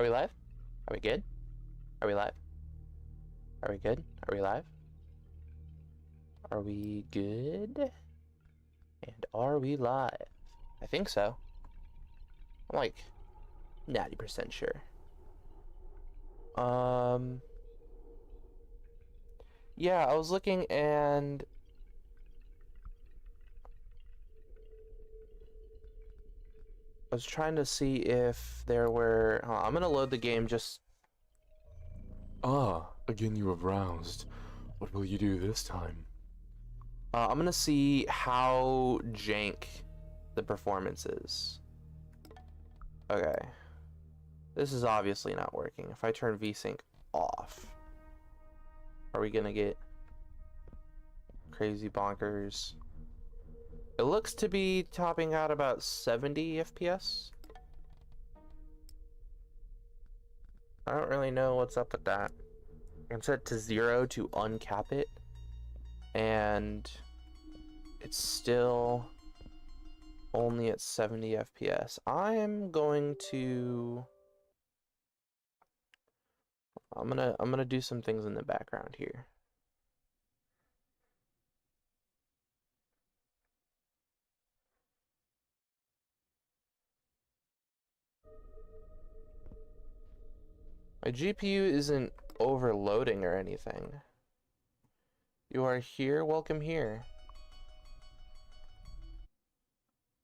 Are we live? Are we good? Are we live? Are we good? Are we live? Are we good? And are we live? I think so. I'm like 90% sure. Yeah, I was looking and I was trying to see if there were... I'm gonna load the game just... Ah, again you have roused. What will you do this time? I'm gonna see how jank the performance is. Okay. This is obviously not working. If I turn VSync off, are we gonna get crazy bonkers? It looks to be topping out about 70 FPS. I don't really know what's up with that. I can set it to 0 to uncap it, and it's still only at 70 FPS. I'm gonna do some things in the background here. My GPU isn't overloading or anything. You are here? Welcome here.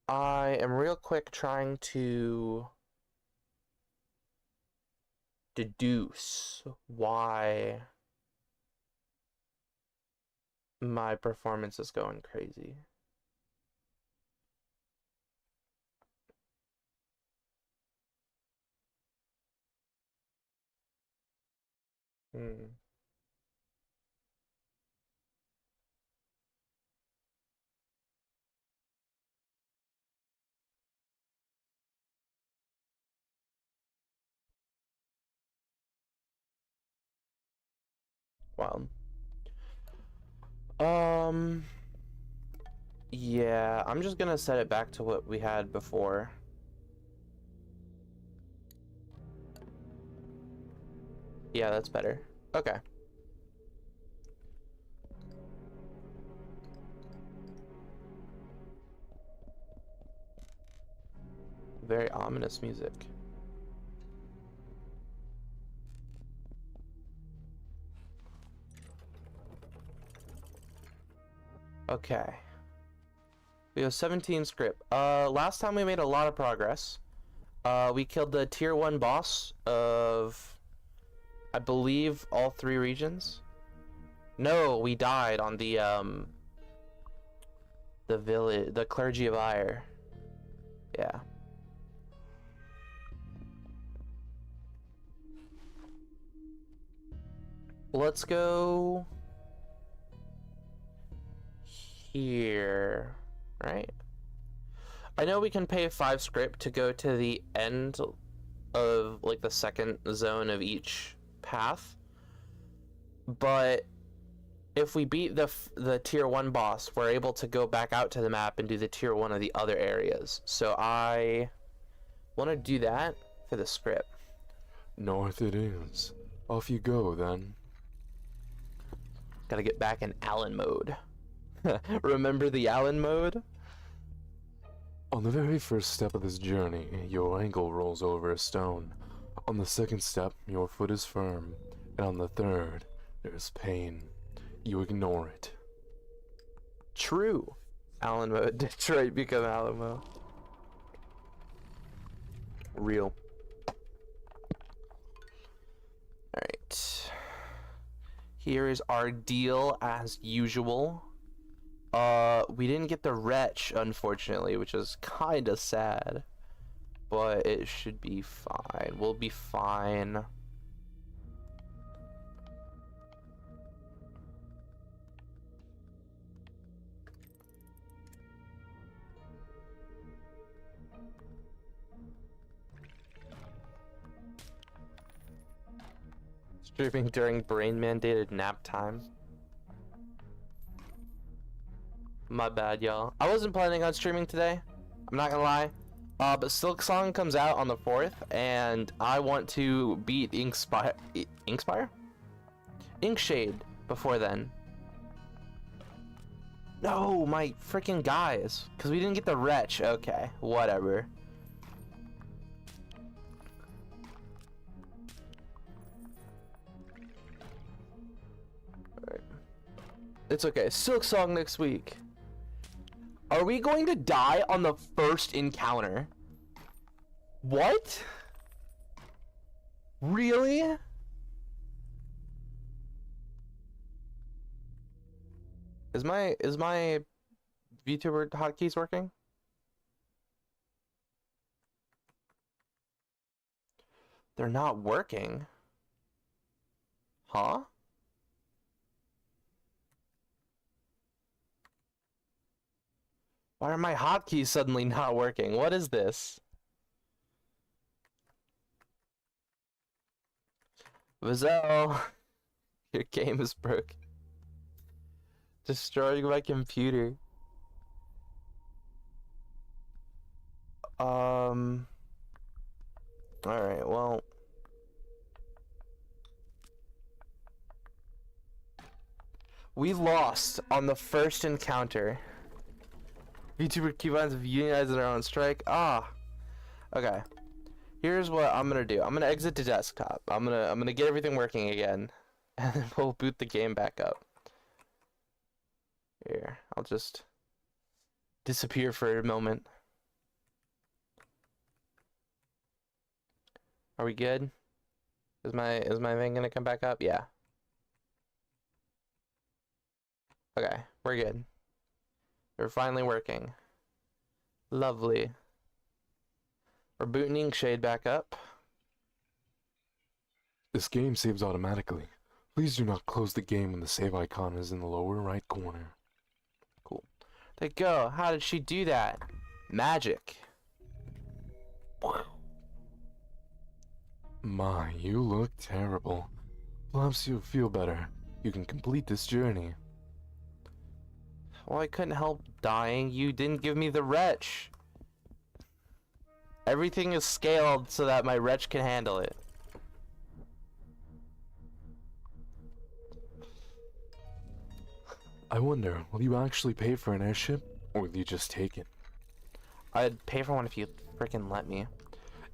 I am real quick trying to deduce why my performance is going crazy. Well, yeah, I'm just gonna set it back to what we had before. Yeah, that's better. Okay. Very ominous music. Okay. We have 17 script. Last time we made a lot of progress. We killed the tier 1 boss of, I believe, all 3 regions. No, we died on the village, the Clergy of Ire. Yeah. Let's go here, right? I know we can pay 5 script to go to the end of like the second zone of each path, but if we beat the tier 1 boss, we're able to go back out to the map and do the tier 1 of the other areas. So I want to do that for the script. North it is. Off you go, then. Gotta get back in Allen mode. Remember the Allen mode? On the very first step of this journey, your ankle rolls over a stone. On the second step, your foot is firm. And on the third, there's pain. You ignore it. True. Allen mode. Detroit become Alamo. Real. Alright. Here is our deal as usual. We didn't get the wretch, unfortunately, which is kinda sad. But it should be fine. We'll be fine. Streaming during brain-mandated nap time. My bad, y'all. I wasn't planning on streaming today. I'm not gonna lie. But Silk Song comes out on the 4th, and I want to beat Inkshade before then. No, my freaking guys, because we didn't get the Wretch. Okay, whatever. Alright. It's okay. Silk Song next week. Are we going to die on the first encounter? What? Really? Is my VTuber hotkeys working? They're not working. Huh? Why are my hotkeys suddenly not working? What is this? Vizel, your game is broken. Destroying my computer. Alright, well. We lost on the first encounter. VTuber keybinds have unionized their own strike. Ah. Okay. Here's what I'm gonna do. I'm gonna exit the desktop. I'm gonna get everything working again. And then we'll boot the game back up. Here, I'll just disappear for a moment. Are we good? Is my thing gonna come back up? Yeah. Okay, we're good. We're finally working. Lovely. We're booting Inkshade back up. This game saves automatically. Please do not close the game when the save icon is in the lower right corner. Cool. There you go. How did she do that? Magic. My, you look terrible. Perhaps you'll feel better. You can complete this journey. Well, I couldn't help dying. You didn't give me the Wretch. Everything is scaled so that my Wretch can handle it. I wonder, will you actually pay for an airship, or will you just take it? I'd pay for one if you freaking let me.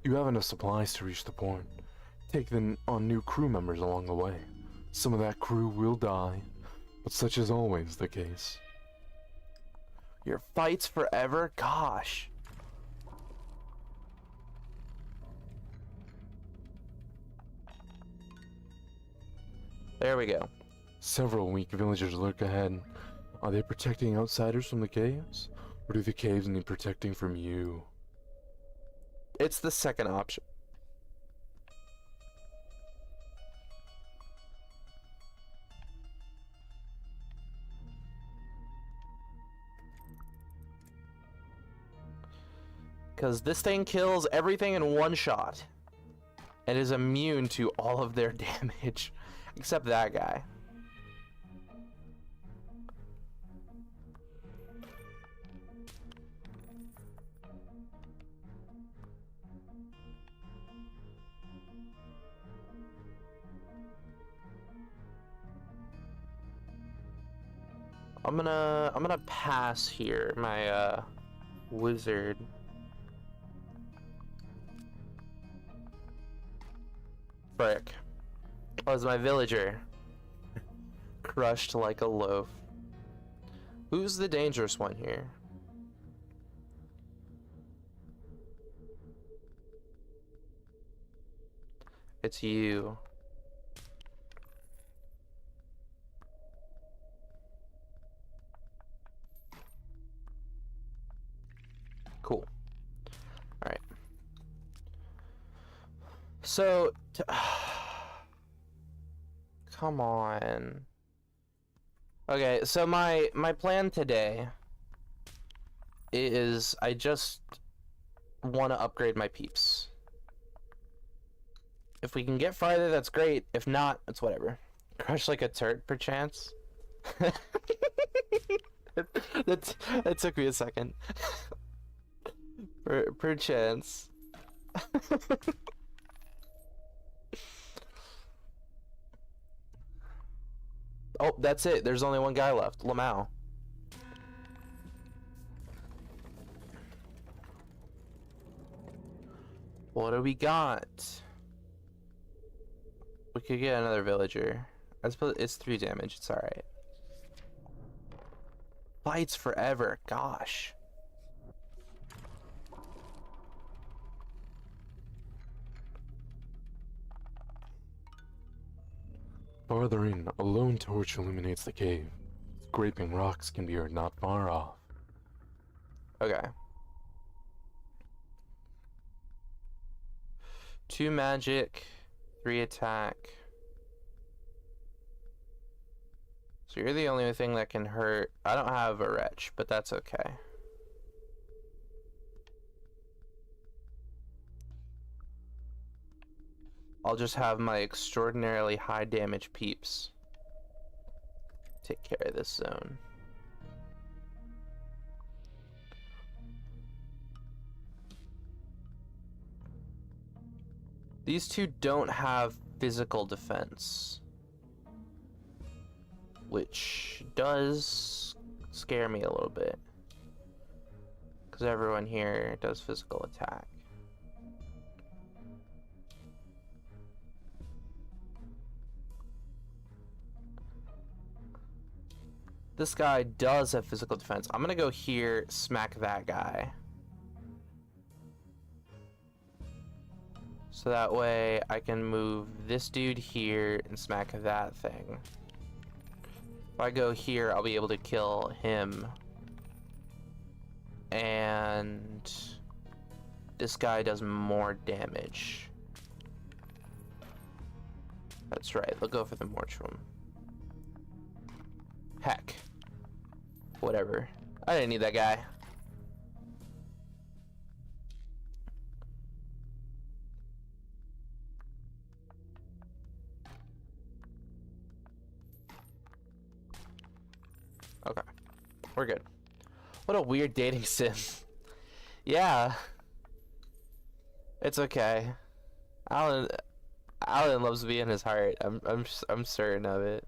You have enough supplies to reach the port. Take them on new crew members along the way. Some of that crew will die, but such is always the case. Your fights forever? Gosh. There we go. Several weak villagers lurk ahead. Are they protecting outsiders from the caves? Or do the caves need protecting from you? It's the second option. Because this thing kills everything in one shot. And is immune to all of their damage. Except that guy. I'm gonna pass here, my wizard. Frick. Was my villager crushed like a loaf. Who's the dangerous one here? It's you. Cool. All right. So, come on. Okay, so my plan today is I just want to upgrade my peeps. If we can get farther, that's great. If not, it's whatever. Crush like a turd, perchance. That took me a second. Perchance. Oh, that's it. There's only one guy left. Lamau. What do we got? We could get another villager. I suppose it's 3 damage. It's alright. Fights forever. Gosh. Farther in, a lone torch illuminates the cave. Scraping rocks can be heard not far off. Okay. 2 magic, 3 attack. So you're the only thing that can hurt. I don't have a wretch, but that's okay. I'll just have my extraordinarily high damage peeps take care of this zone. These two don't have physical defense, which does scare me a little bit, because everyone here does physical attack. This guy does have physical defense. I'm gonna go here, smack that guy. So that way I can move this dude here and smack that thing. If I go here, I'll be able to kill him. And this guy does more damage. That's right, they'll go for the Mortuum. Heck. Whatever. I didn't need that guy. Okay. We're good. What a weird dating sim. Yeah. It's okay. Alan loves me in his heart. I'm certain of it.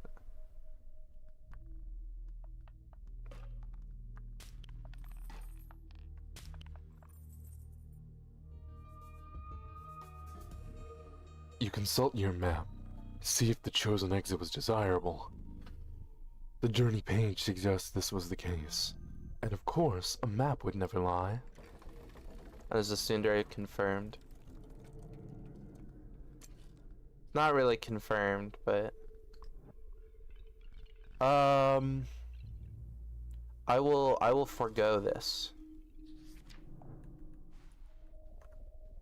You consult your map, see if the chosen exit was desirable. The journey page suggests this was the case. And of course, a map would never lie. As a tsundere confirmed. Not really confirmed, but I will forego this.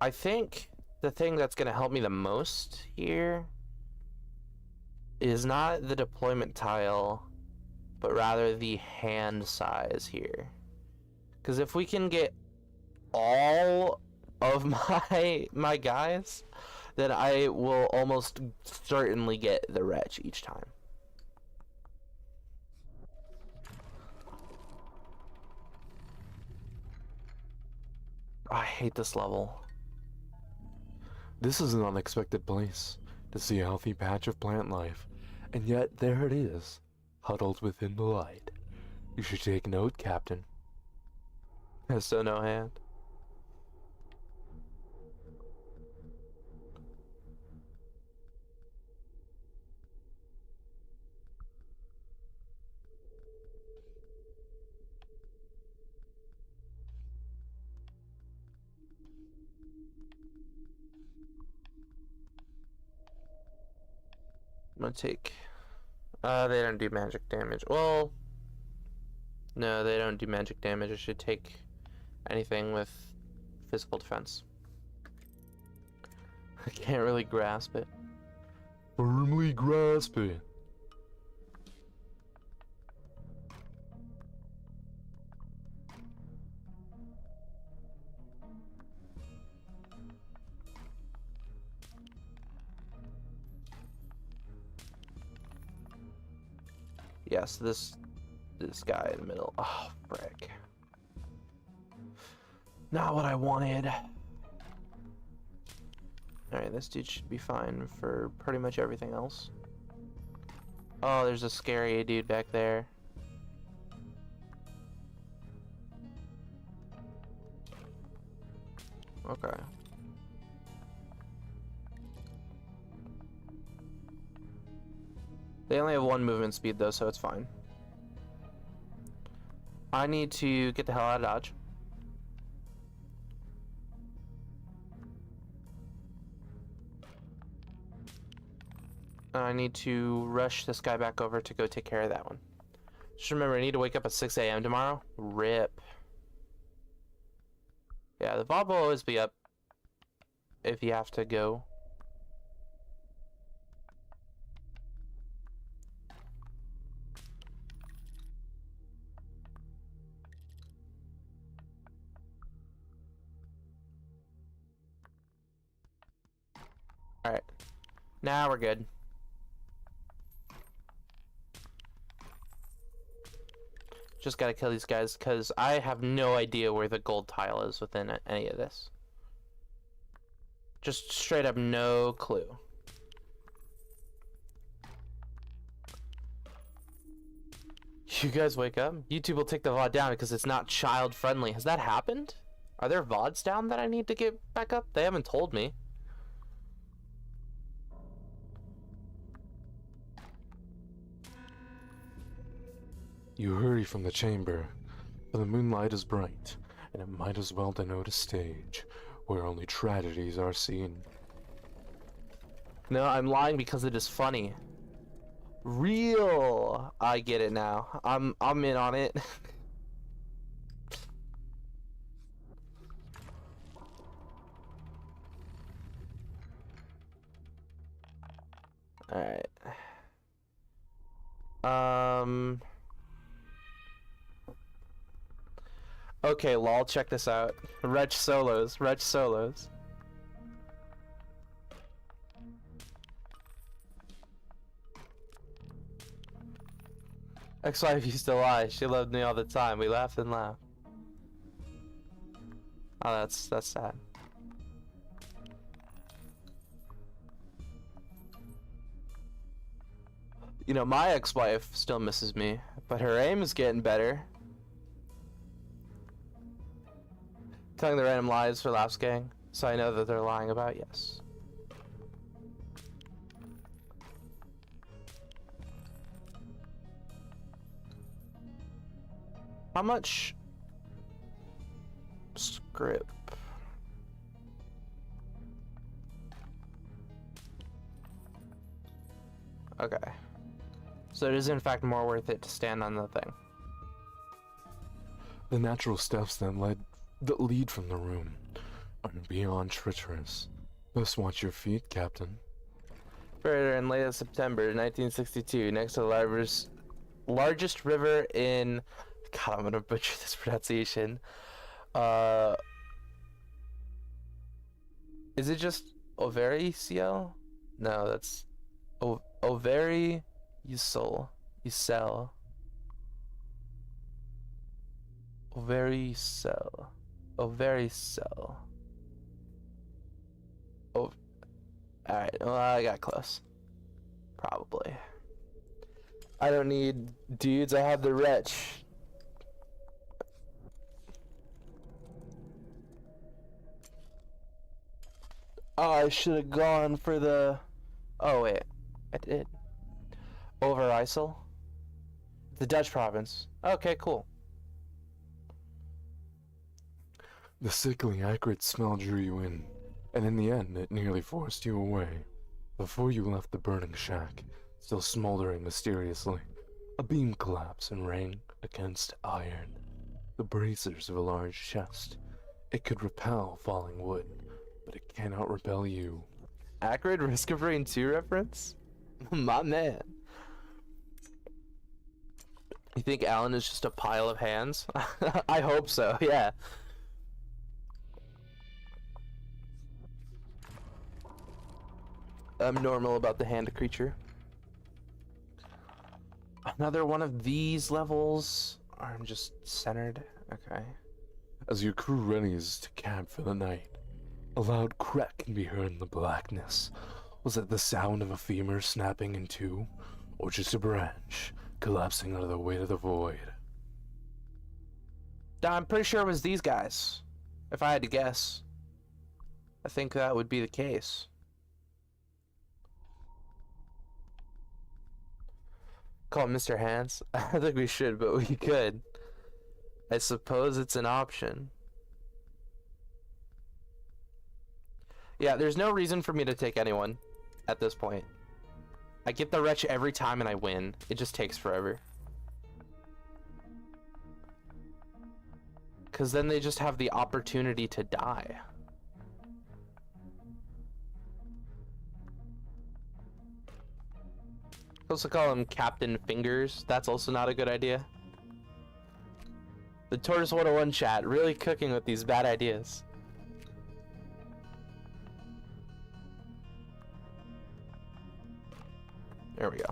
I think the thing that's going to help me the most here is not the deployment tile, but rather the hand size here. Because if we can get all of my guys, then I will almost certainly get the wretch each time. I hate this level. This is an unexpected place to see a healthy patch of plant life, and yet there it is, huddled within the light. You should take note, Captain. Has so no hand. I'm gonna take... they don't do magic damage. Well... No, they don't do magic damage. I should take anything with physical defense. I can't really grasp it. Firmly grasp it. Yes, this guy in the middle. Oh, frick. Not what I wanted. Alright, this dude should be fine for pretty much everything else. Oh, there's a scary dude back there. Okay. They only have 1 movement speed though, so it's fine. I need to get the hell out of Dodge. I need to rush this guy back over to go take care of that one. Just remember, I need to wake up at 6 a.m. tomorrow. RIP. Yeah, the VOD will always be up if you have to go. Alright. Now we're good. Just gotta kill these guys, because I have no idea where the gold tile is within any of this. Just straight up no clue. You guys wake up? YouTube will take the VOD down because it's not child friendly. Has that happened? Are there VODs down that I need to get back up? They haven't told me. You hurry from the chamber, for the moonlight is bright, and it might as well denote a stage where only tragedies are seen. No, I'm lying because it is funny. Real. I get it now. I'm in on it. All right. Okay, lol, check this out. Wretch solos, Wretch solos. Ex-wife used to lie. She loved me all the time. We laughed and laughed. Oh, that's sad. You know, my ex-wife still misses me, but her aim is getting better. Telling the random lies for laughs, gang, so I know that they're lying about yes. How much script? Okay. So it is in fact more worth it to stand on the thing. The natural steps that lead from the room are beyond treacherous. Best watch your feet, Captain. Further in late September 1962, next to the largest river in... God, I'm gonna butcher this pronunciation. Is it just Overijssel? No, that's Overijssel. Overijssel. Overijssel. Oh, alright, well, I got close. Probably. I don't need dudes, I have the wretch. Oh, I should have gone for the... Oh, wait. I did. Overijssel? The Dutch province. Okay, cool. The sickly, acrid smell drew you in, and in the end it nearly forced you away. Before you left the burning shack, still smoldering mysteriously, a beam collapsed and rang against iron. The bracers of a large chest. It could repel falling wood, but it cannot repel you. Acrid Risk of Rain 2 reference? My man. You think Alan is just a pile of hands? I hope so, yeah. I'm normal about the hand creature. Another one of these levels. I'm just centered. Okay. As your crew readies to camp for the night, a loud crack can be heard in the blackness. Was it the sound of a femur snapping in two, or just a branch collapsing under the weight of the void? I'm pretty sure it was these guys. If I had to guess, I think that would be the case. Call him Mr. Hands? I don't think we should, but we could. I suppose it's an option. Yeah, there's no reason for me to take anyone at this point. I get the wretch every time and I win. It just takes forever. Because then they just have the opportunity to die. Also call him Captain Fingers. That's also not a good idea. The Tortoise 101 chat really cooking with these bad ideas. There we go.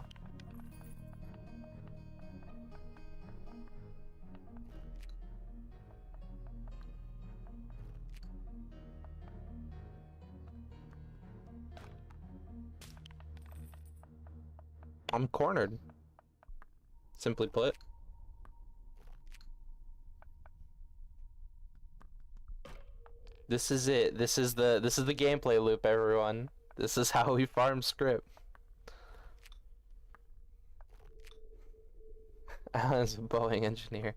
I'm cornered. Simply put. This is it. This is the gameplay loop, everyone. This is how we farm script. Alan's a Boeing engineer.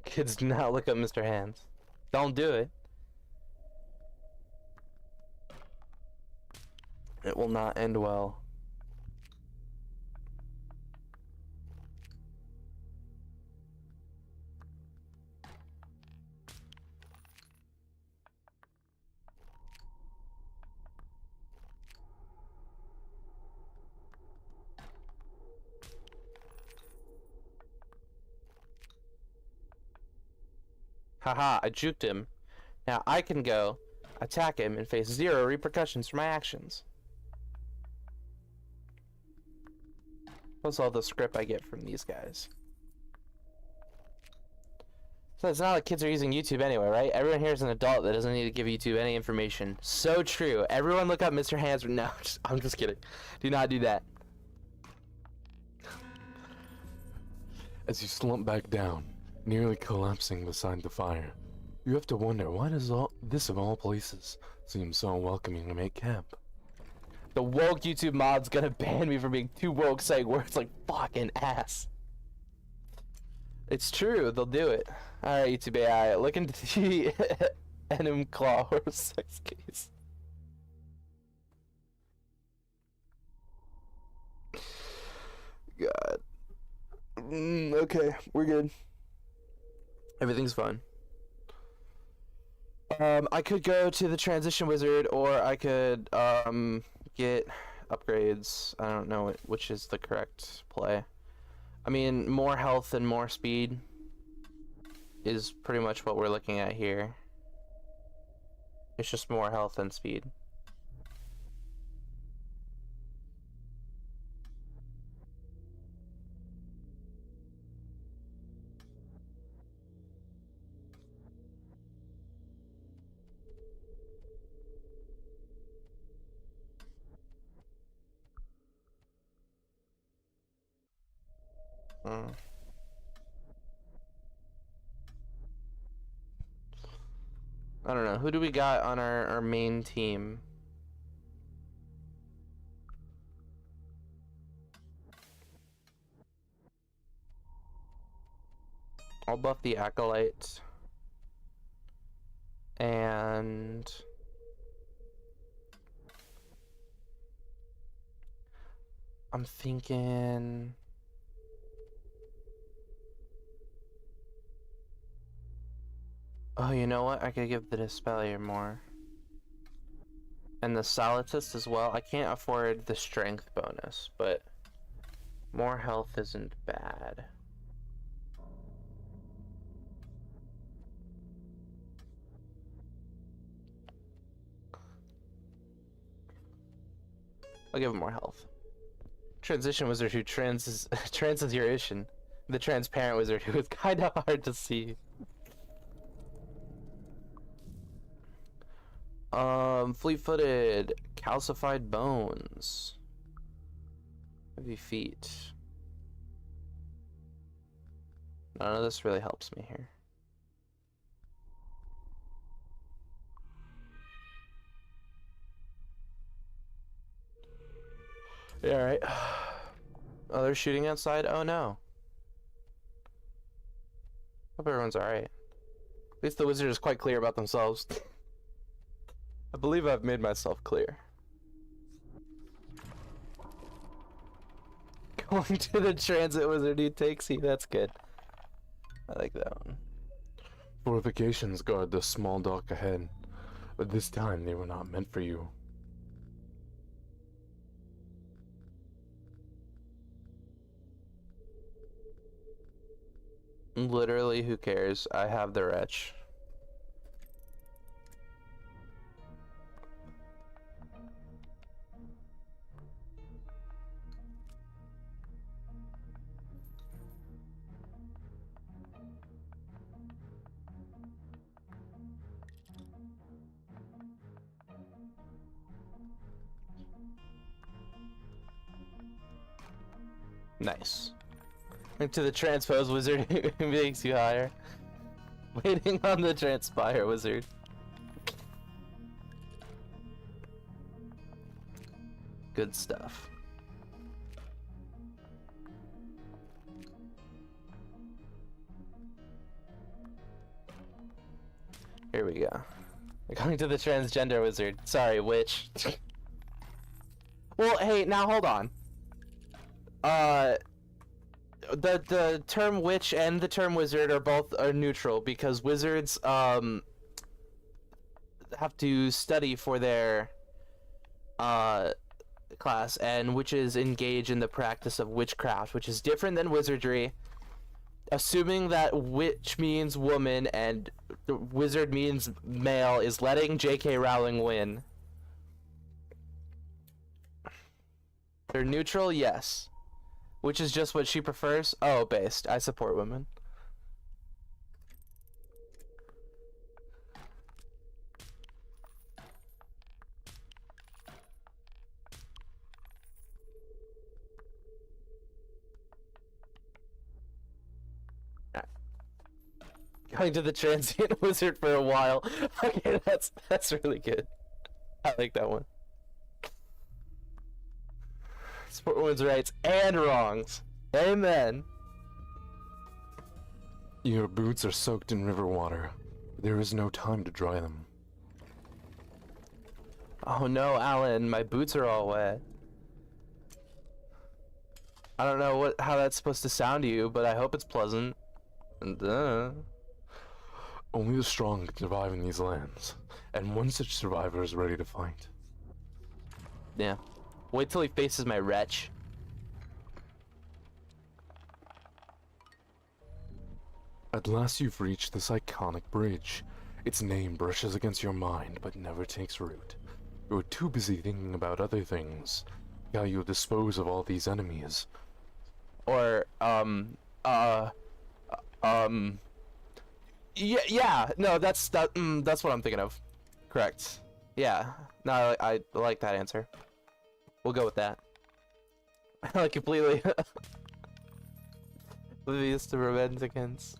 Kids, do not look up Mr. Hands. Don't do it. It will not end well. Haha, I juked him. Now I can go attack him and face 0 repercussions for my actions. Plus all the script I get from these guys. So it's not like kids are using YouTube anyway, right? Everyone here is an adult that doesn't need to give YouTube any information. So true. Everyone look up Mr. Hands. No, I'm just kidding. Do not do that. As you slump back down, nearly collapsing beside the fire, you have to wonder, why does this of all places seem so welcoming to make camp? The woke YouTube mod's gonna ban me for being too woke, saying words like fucking ass. It's true, they'll do it. Alright, YouTube AI, look into the Enum Claw horse sex case. God. Okay, we're good. Everything's fine. I could go to the transition wizard, or I could get upgrades. I don't know which is the correct play. I mean, more health and more speed is pretty much what we're looking at here. It's just more health and speed. I don't know. Who do we got on our main team? I'll buff the Acolyte. And I'm thinking oh, you know what? I could give the Dispellier more. And the Solitist as well. I can't afford the strength bonus, but more health isn't bad. I'll give him more health. Transition wizard who transliteration. The transparent wizard who is kind of hard to see. Fleet-footed, calcified bones. Heavy feet. None of this really helps me here. Yeah, alright. Oh, they're shooting outside? Oh no. Hope everyone's alright. At least the wizard is quite clear about themselves. I believe I've made myself clear. Going to the transit wizard who takes you, that's good. I like that one. Fortifications guard the small dock ahead, but this time they were not meant for you. Literally, who cares? I have the wretch. Nice. Into the transpose wizard who makes you higher. Waiting on the transpire wizard. Good stuff. Here we go. Going to the transgender wizard. Sorry, witch. Well, hey, now hold on. The term witch and the term wizard are neutral because wizards have to study for their class, and witches engage in the practice of witchcraft, which is different than wizardry. Assuming that witch means woman and wizard means male is letting J.K. Rowling win. They're neutral, yes. Which is just what she prefers? Oh, based. I support women. Going to the transient wizard for a while. Okay, that's really good. I like that one. Support women's rights and wrongs. Amen. Your boots are soaked in river water. There is no time to dry them. Oh no, Alan, my boots are all wet. I don't know how that's supposed to sound to you, but I hope it's pleasant. Only the strong can survive in these lands, and one such survivor is ready to fight. Yeah. Wait till he faces my wretch. At last you've reached this iconic bridge. Its name brushes against your mind, but never takes root. You're too busy thinking about other things. How you'll dispose of all these enemies. Or, yeah, no, that's what I'm thinking of. Correct. Yeah. No, I like that answer. We'll go with that. Like completely oblivious to romanticans.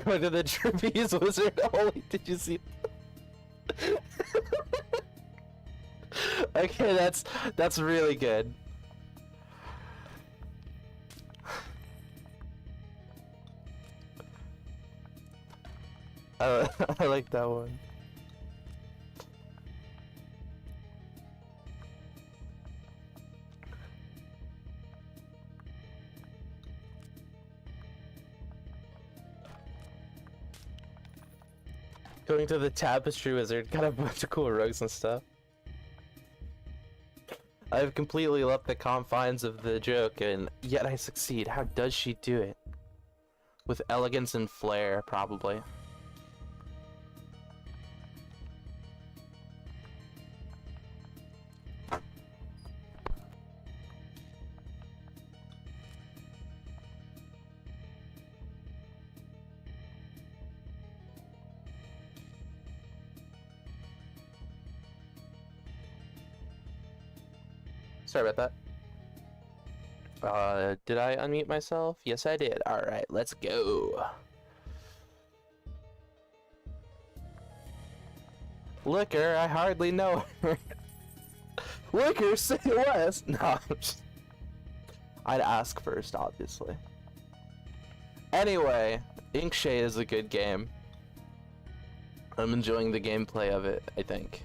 Going to the trapeze wizard. Holy, did you see? Okay, that's really good. I like that one. Going to the tapestry wizard, got a bunch of cool rugs and stuff. I've completely left the confines of the joke, and yet I succeed. How does she do it? With elegance and flair, probably. Sorry about that. Did I unmute myself? Yes, I did. Alright, let's go. Look her, I hardly know her. Look her, say less. No, I'm just... I'd ask first, obviously. Anyway, Inkshade is a good game. I'm enjoying the gameplay of it, I think.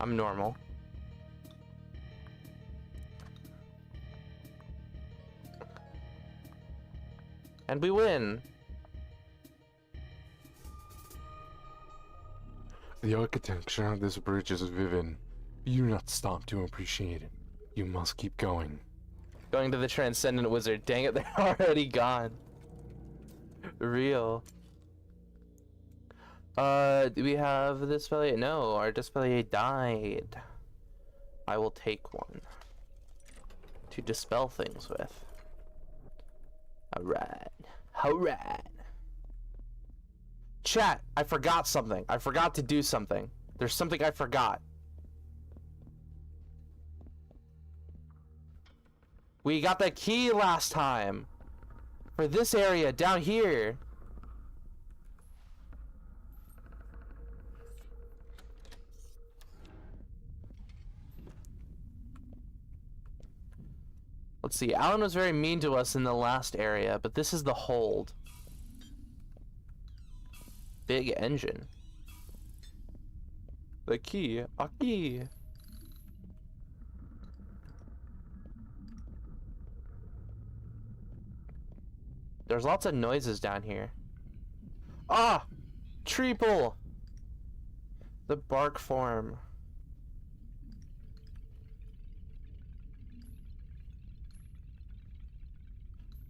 I'm normal. And we win! The architecture of this bridge is vivid. You do not stop to appreciate it. You must keep going. Going to the Transcendent Wizard. Dang it, they're already gone. Real. Do we have this display? No, our display died. I will take one to dispel things with. Alright. Alright. Chat, I forgot something. I forgot to do something. There's something I forgot. We got the key last time. For this area down here. Let's see, Alan was very mean to us in the last area, but this is the hold. Big engine. The key, a key. There's lots of noises down here. Ah! Treeple! The bark form.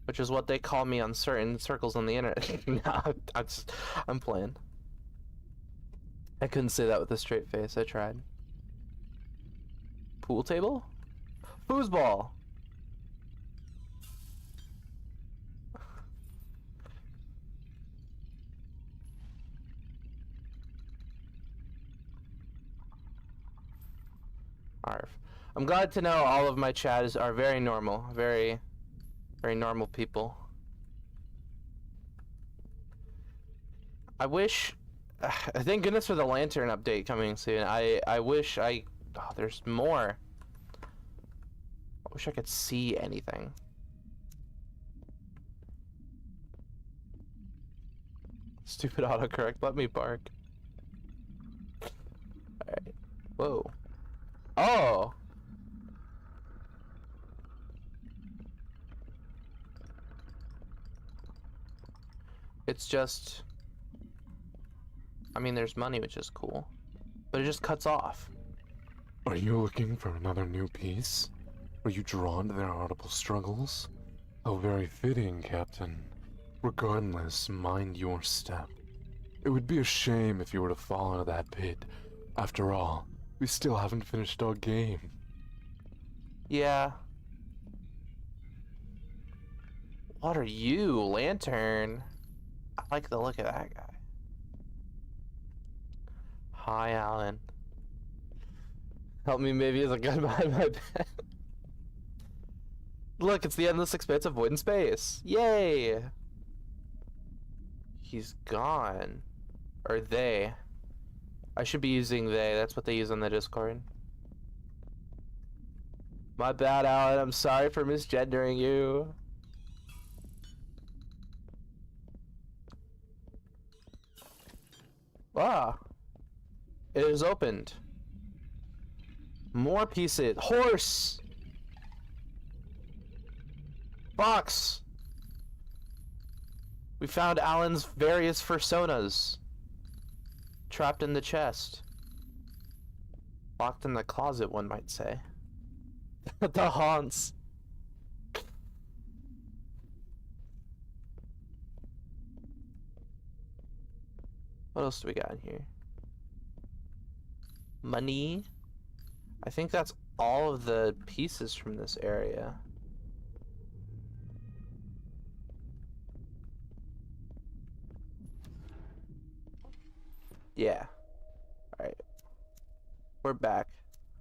Which is what they call me on certain circles on the internet. No, I'm playing. I couldn't say that with a straight face, I tried. Pool table? Foosball! Arf. I'm glad to know all of my chat are very normal, very normal people. I wish, thank goodness for the lantern update coming soon. I wish oh, there's more. I wish I could see anything. Stupid autocorrect, let me bark. Alright. Whoa. Oh! It's just... I mean, there's money, which is cool. But it just cuts off. Are you looking for another new piece? Are you drawn to their audible struggles? How very fitting, Captain. Regardless, mind your step. It would be a shame if you were to fall into that pit. After all, we still haven't finished our game. Yeah. What are you, Lantern? I like the look of that guy. Hi, Alan. Help me maybe as a gun behind my bed. Look, it's the endless expanse of void and space. Yay! He's gone. Or they. I should be using they. That's what they use on the Discord. My bad, Alan. I'm sorry for misgendering you. Ah. It is opened. More pieces. Horse! Box! We found Alan's various personas. Trapped in the chest. Locked in the closet, one might say. The haunts. What else do we got in here? Money. I think that's all of the pieces from this area. Yeah. Alright. We're back.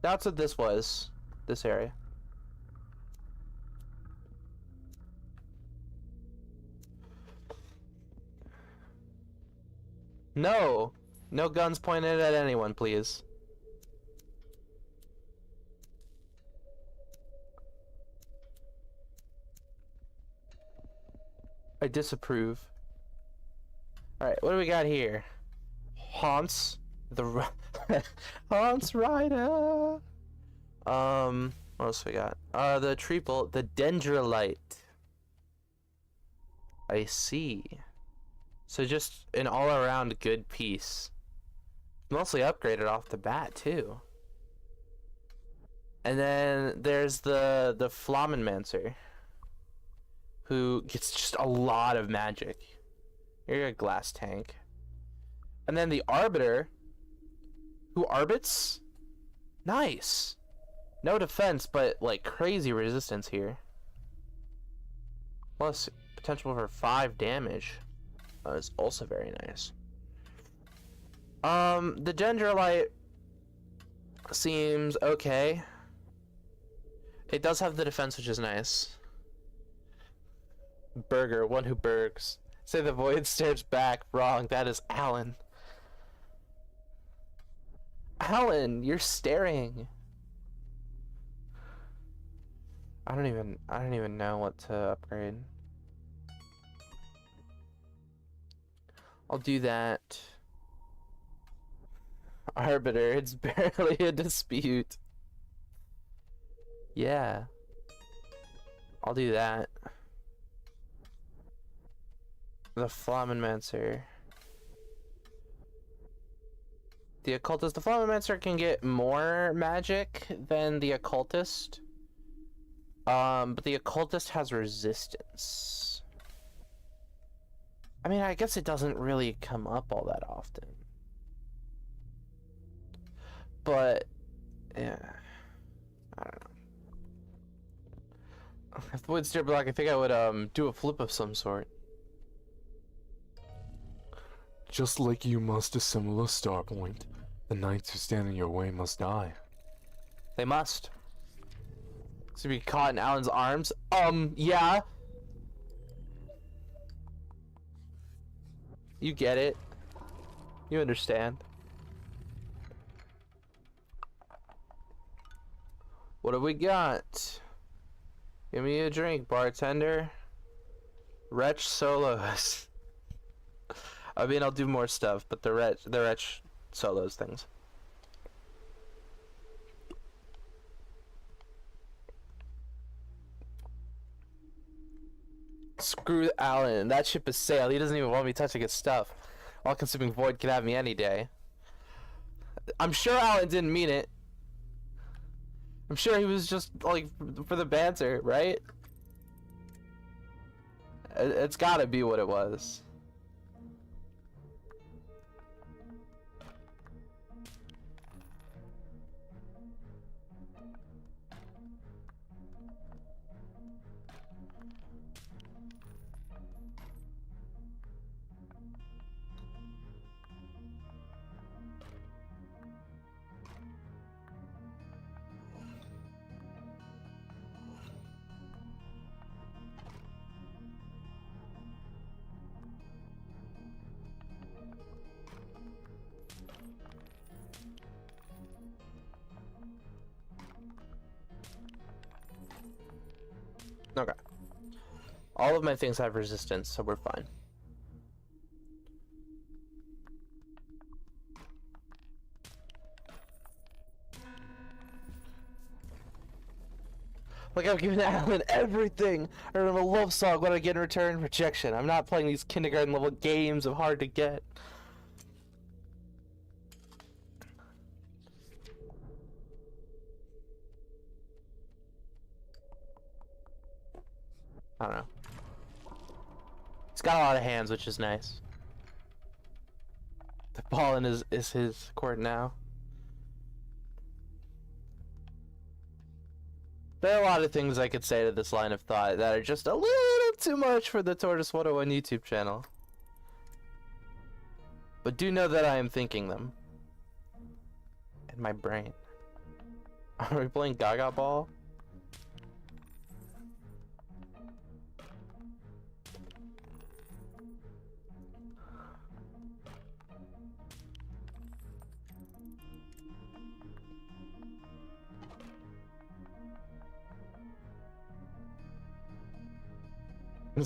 That's what this was. This area. No! No guns pointed at anyone, please. I disapprove. Alright, what do we got here? Haunts. The Haunts Rider. What else we got? The triple, the dendrolite. I see. So just an all-around good piece. Mostly upgraded off the bat too. And then there's the Flammenmancer, who gets just a lot of magic. You're a glass tank. And then the Arbiter, who arbits? Nice. No defense, but like crazy resistance here. Plus potential for 5 damage. Is also very nice. The Dendrolite seems okay. It does have the defense, which is nice. Burger, one who burgs. Say the void stares back. Wrong, that is Alan. Alan, you're staring. I don't even know what to upgrade. I'll do that. Arbiter, it's barely a dispute. Yeah. I'll do that. The Flammenmancer. The Occultist. The Flammenmancer can get more magic than the Occultist. But the Occultist has resistance. I mean, I guess it doesn't really come up all that often. But, yeah. I don't know. If the wood steer block, I think I would, do a flip of some sort. Just like you must assemble a star point, the knights who stand in your way must die. They must. To be caught in Alan's arms? Yeah. You get it. You understand. What have we got? Give me a drink, bartender. Wretch solos. I mean, I'll do more stuff, but the Wretch solos things. Screw Alan. That ship is sailed. He doesn't even want me touching his stuff. All-consuming void can have me any day. I'm sure Alan didn't mean it. I'm sure he was just, like, for the banter, right? It's gotta be what it was. Okay. All of my things have resistance, so we're fine. Like, I'm giving Alan everything. I wrote him a love song. What I get in return? Rejection. I'm not playing these kindergarten level games of hard to get. I don't know. He's got a lot of hands, which is nice. The ball in is his court now. There are a lot of things I could say to this line of thought that are just a little too much for the Tortoise 101 YouTube channel. But do know that I am thinking them. In my brain. Are we playing Gaga Ball?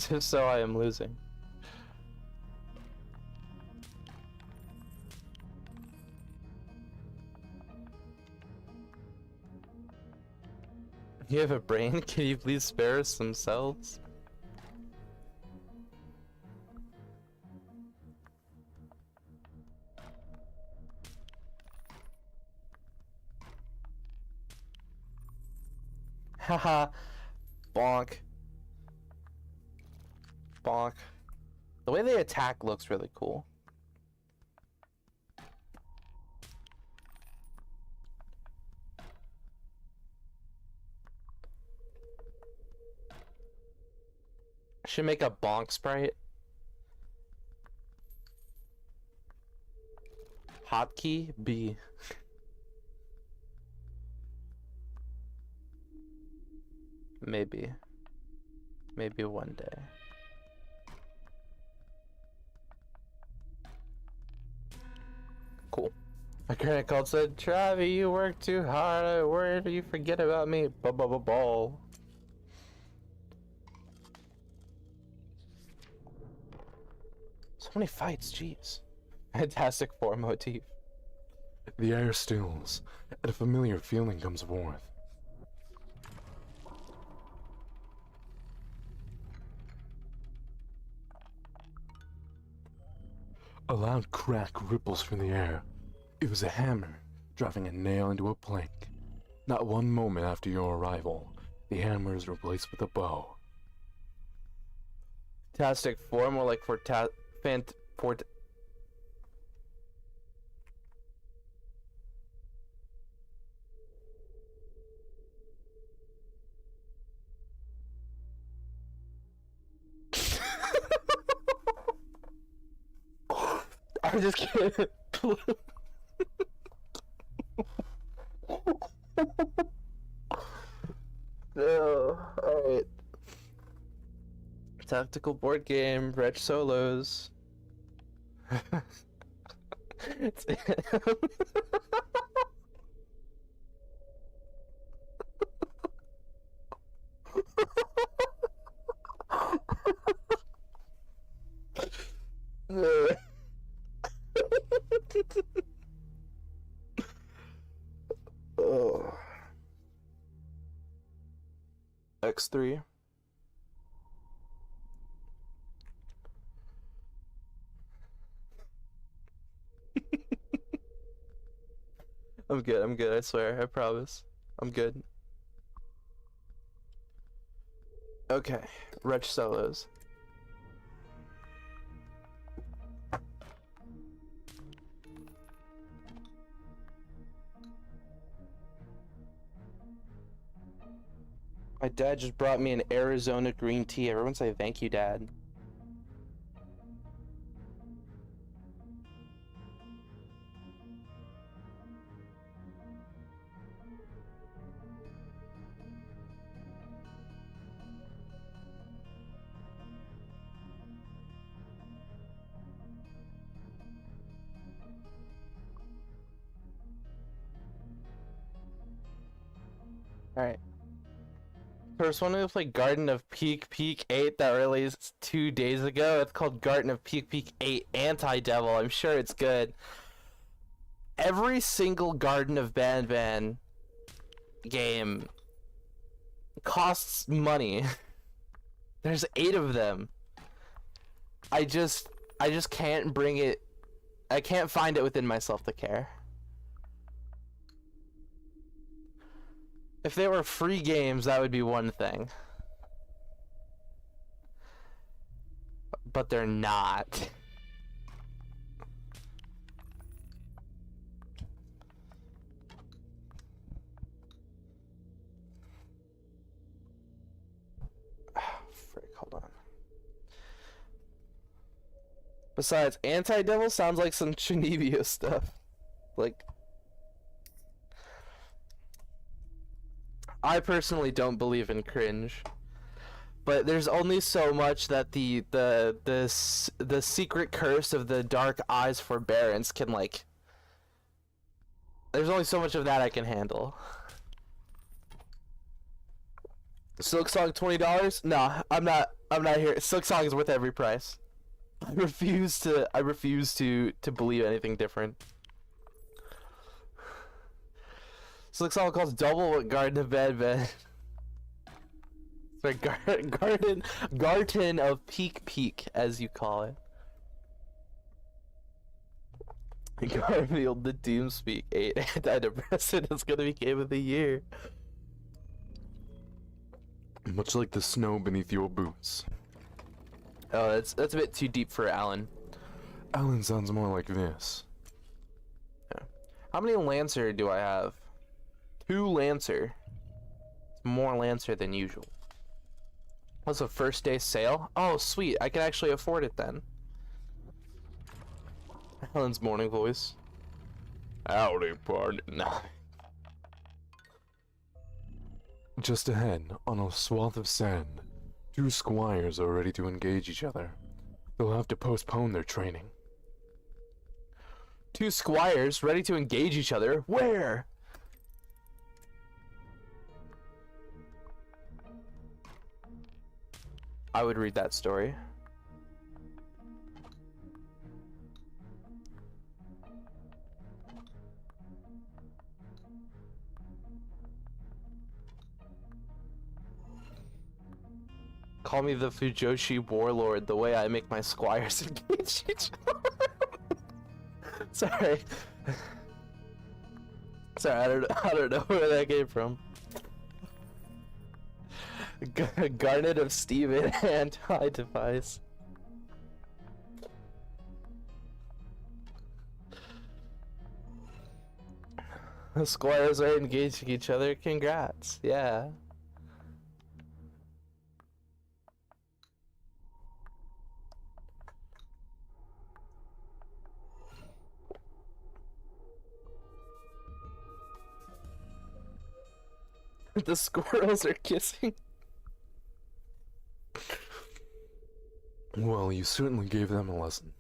If so, I am losing. You have a brain? Can you please spare us some cells? Haha. Bonk. Bonk. The way they attack looks really cool. I should make a bonk sprite. Hotkey B. Maybe. Maybe one day. Cool. My credit card said, Travi, you work too hard. I worried you forget about me. Ball. So many fights, jeez. Fantastic Four motif. The air stills, and a familiar feeling comes forth. A loud crack ripples through the air. It was a hammer, driving a nail into a plank. Not one moment after your arrival, the hammer is replaced with a bow. Fantastic Four, more like I'm just kidding. No, alright. Tactical board game, Reg Solos. It's oh. X3. I'm good, I swear, I promise. I'm good. Okay, Reg Solos. My dad just brought me an Arizona green tea. Everyone say thank you, Dad. Alright. First one we play Garden of Peak 8 that released 2 days ago. It's called Garden of Peak 8 Anti-Devil. I'm sure it's good. Every single Garden of Ban game costs money. There's 8 of them. I just can't bring it. I can't find it within myself to care. If they were free games, that would be one thing. But they're not. Frick, hold on. Besides, Anti-Devil sounds like some Chunibyo stuff. Like, I personally don't believe in cringe, but there's only so much that the secret curse of the dark eyes forbearance can, like, there's only so much of that I can handle. Silk Song $20? No, I'm not here. Silk Song is worth every price. I refuse to believe anything different. Silk Song costs double what Garden of Bed. Sorry, Garden of Peak, as you call it. Garfield the Doomspeak 8 antidepressant is gonna be game of the year. Much like the snow beneath your boots. Oh, that's a bit too deep for Alan. Alan sounds more like this. Yeah. How many Lancer do I have? 2 Lancer. It's more Lancer than usual. What's a first day sale? Oh, sweet. I can actually afford it then. Alan's morning voice. Howdy, partner. No. Just ahead, on a swath of sand, 2 squires are ready to engage each other. They'll have to postpone their training. 2 squires ready to engage each other? Where? I would read that story. Call me the Fujoshi warlord, the way I make my squires engage each other. Sorry. Sorry, I don't know where that came from. Garnet of Steven anti-device. The squires are engaging each other. Congrats. Yeah. The squirrels are kissing. Well, you certainly gave them a lesson.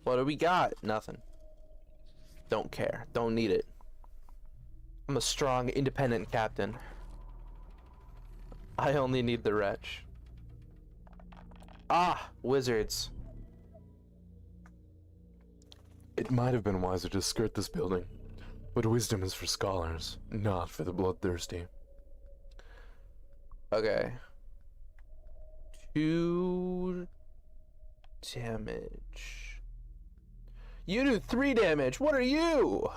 What do we got? Nothing. Don't care. Don't need it. I'm a strong, independent captain. I only need the wretch. Ah, wizards. It might have been wiser to skirt this building, but wisdom is for scholars, not for the bloodthirsty. Okay. 2 damage. You do 3 damage. What are you?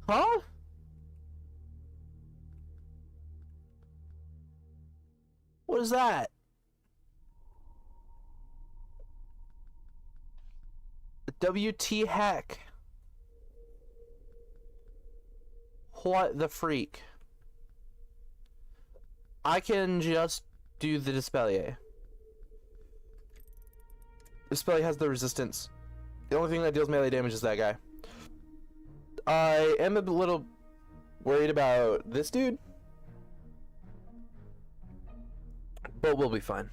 Huh? What is that? WT heck. What the freak? I can just do the Dispellier. Dispellier has the resistance. The only thing that deals melee damage is that guy. I am a little worried about this dude, but we'll be fine.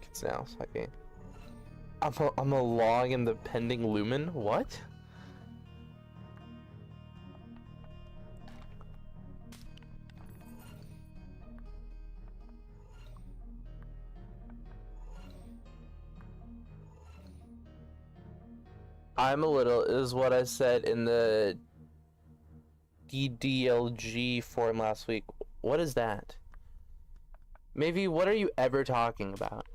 It's now second. I'm a log in the pending lumen. What? I'm a little is what I said in the DDLG forum last week. What is that? Maybe what are you ever talking about?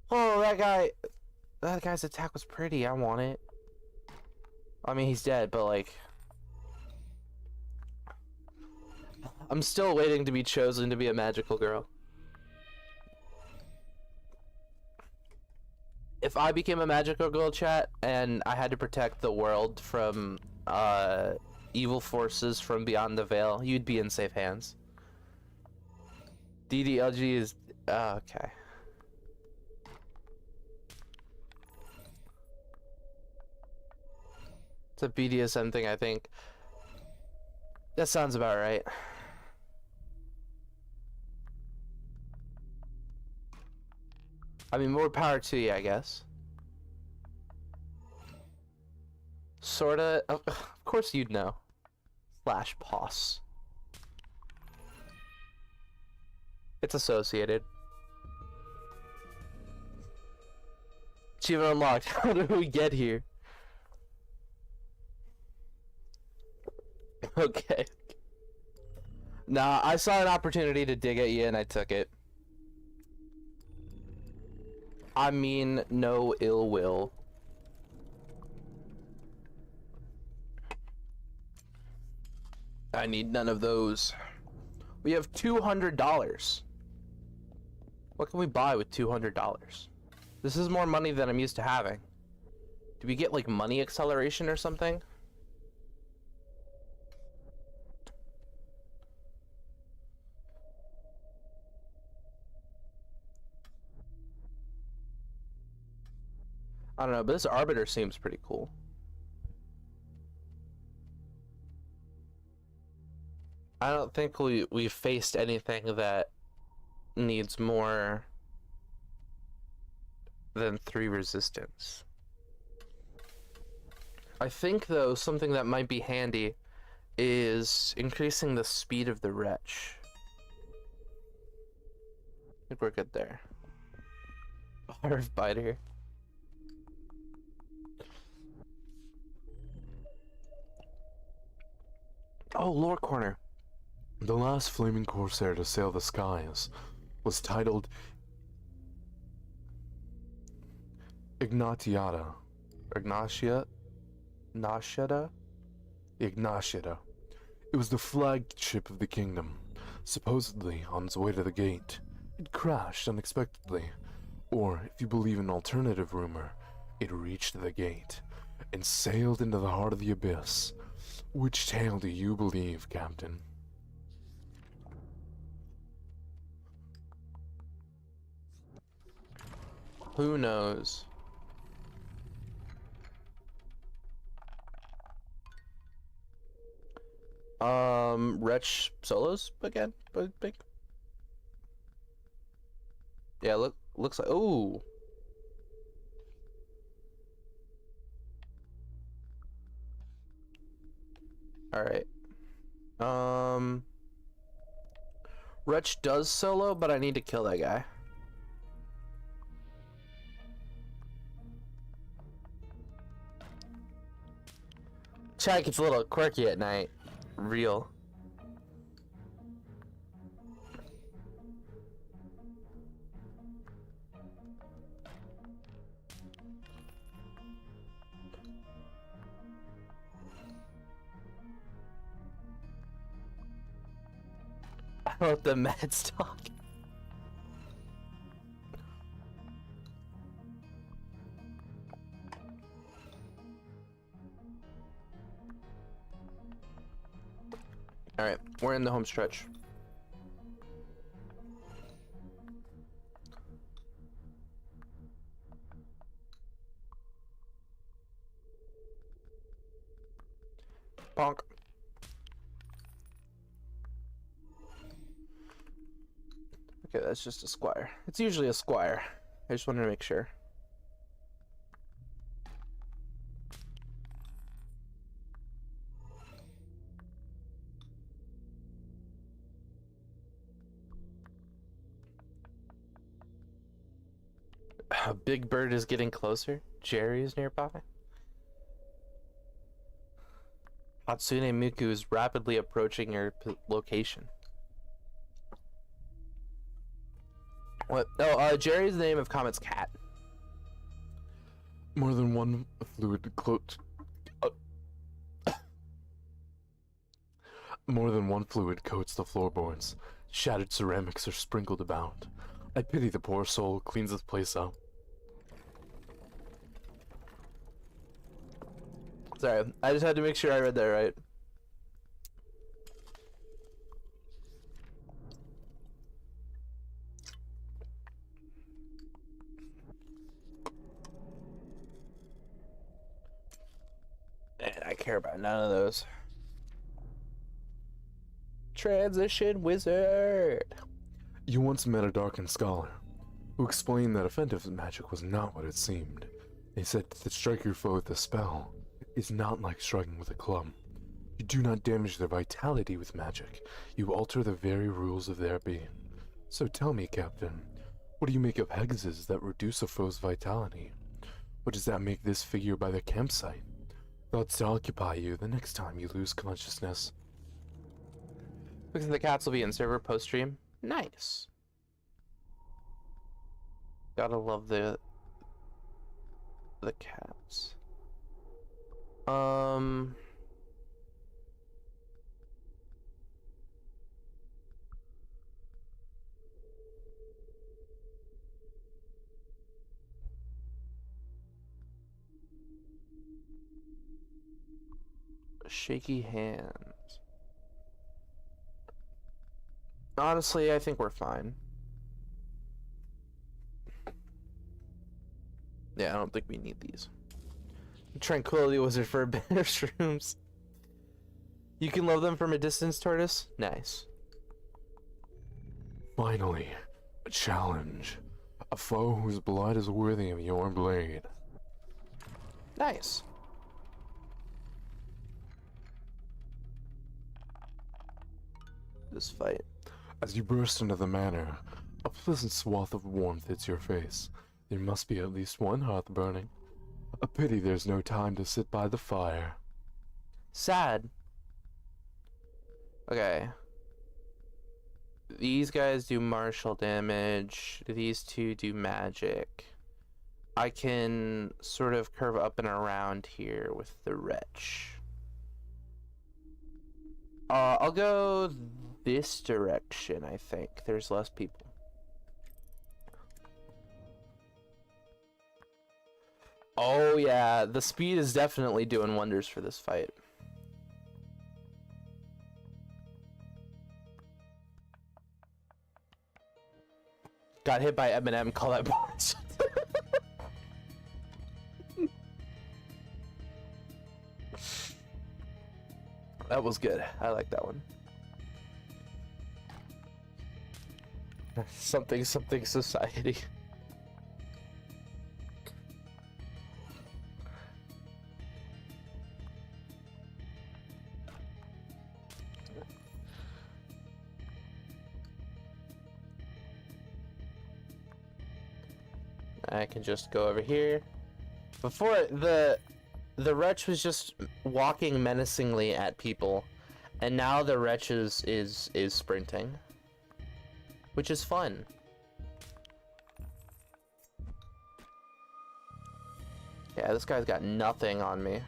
Oh, that guy's attack was pretty. I want it. I mean, he's dead, but like, I'm still waiting to be chosen to be a magical girl. If I became a magical girl, chat, and I had to protect the world from evil forces from beyond the veil, you'd be in safe hands. DDLG is okay. It's a BDSM thing, I think. That sounds about right. I mean, more power to you, I guess. Sorta. Of course you'd know. Slash POS. It's associated. Achievement unlocked. How did we get here? Okay. Nah, I saw an opportunity to dig at you and I took it. I mean, no ill will. I need none of those. We have $200. What can we buy with $200? This is more money than I'm used to having. Do we get like money acceleration or something? I don't know, but this Arbiter seems pretty cool. I don't think we've faced anything that needs more than 3 resistance. I think, though, something that might be handy is increasing the speed of the wretch. I think we're good there. Harv Biter. Oh, lore corner. The last flaming corsair to sail the skies was titled Ignatiata. Ignatia? Nashada? Ignatiata. It was the flagship of the kingdom. Supposedly on its way to the gate, it crashed unexpectedly. Or, if you believe an alternative rumor, it reached the gate and sailed into the heart of the abyss. Which tale do you believe, Captain? Who knows? Wretch solos again, I think. Yeah, looks like. Ooh. All right. Wretch does solo, but I need to kill that guy. Chad gets a little quirky at night. Real. I let the meds talk. Alright, we're in the home stretch. Bonk. Okay, that's just a squire. It's usually a squire. I just wanted to make sure. A big bird is getting closer. Jerry is nearby. Hatsune Miku is rapidly approaching your location. What? Oh, Jerry's the name of Comet's cat. More than one fluid coat. More than one fluid coats the floorboards. Shattered ceramics are sprinkled about. I pity the poor soul who cleans this place up. Sorry, I just had to make sure I read that right. Man, I care about none of those. Transition wizard. You once met a darkened scholar who explained that offensive magic was not what it seemed. They said to strike your foe with a spell is not like striking with a club. You do not damage their vitality with magic. You alter the very rules of their being. So tell me, Captain, what do you make of hexes that reduce a foe's vitality? What does that make this figure by the campsite? Thoughts to occupy you the next time you lose consciousness. Looks like the cats will be in server post stream. Nice. Gotta love the cats. Shaky hands. Honestly, I think we're fine. Yeah, I don't think we need these. Tranquility Wizard for a bit of shrooms. You can love them from a distance, Tortoise? Nice. Finally, a challenge. A foe whose blood is worthy of your blade. Nice. This fight. As you burst into the manor, a pleasant swath of warmth hits your face. There must be at least one hearth burning. A pity there's no time to sit by the fire. Sad. Okay. These guys do martial damage. These two do magic. I can sort of curve up and around here with the wretch. I'll go this direction, I think. There's less people. Oh yeah, the speed is definitely doing wonders for this fight. Got hit by Eminem, call that bullshit. That was good. I like that one. Something society. I can just go over here. Before the wretch was just walking menacingly at people, and now the wretch is sprinting, which is fun. Yeah, this guy's got nothing on me.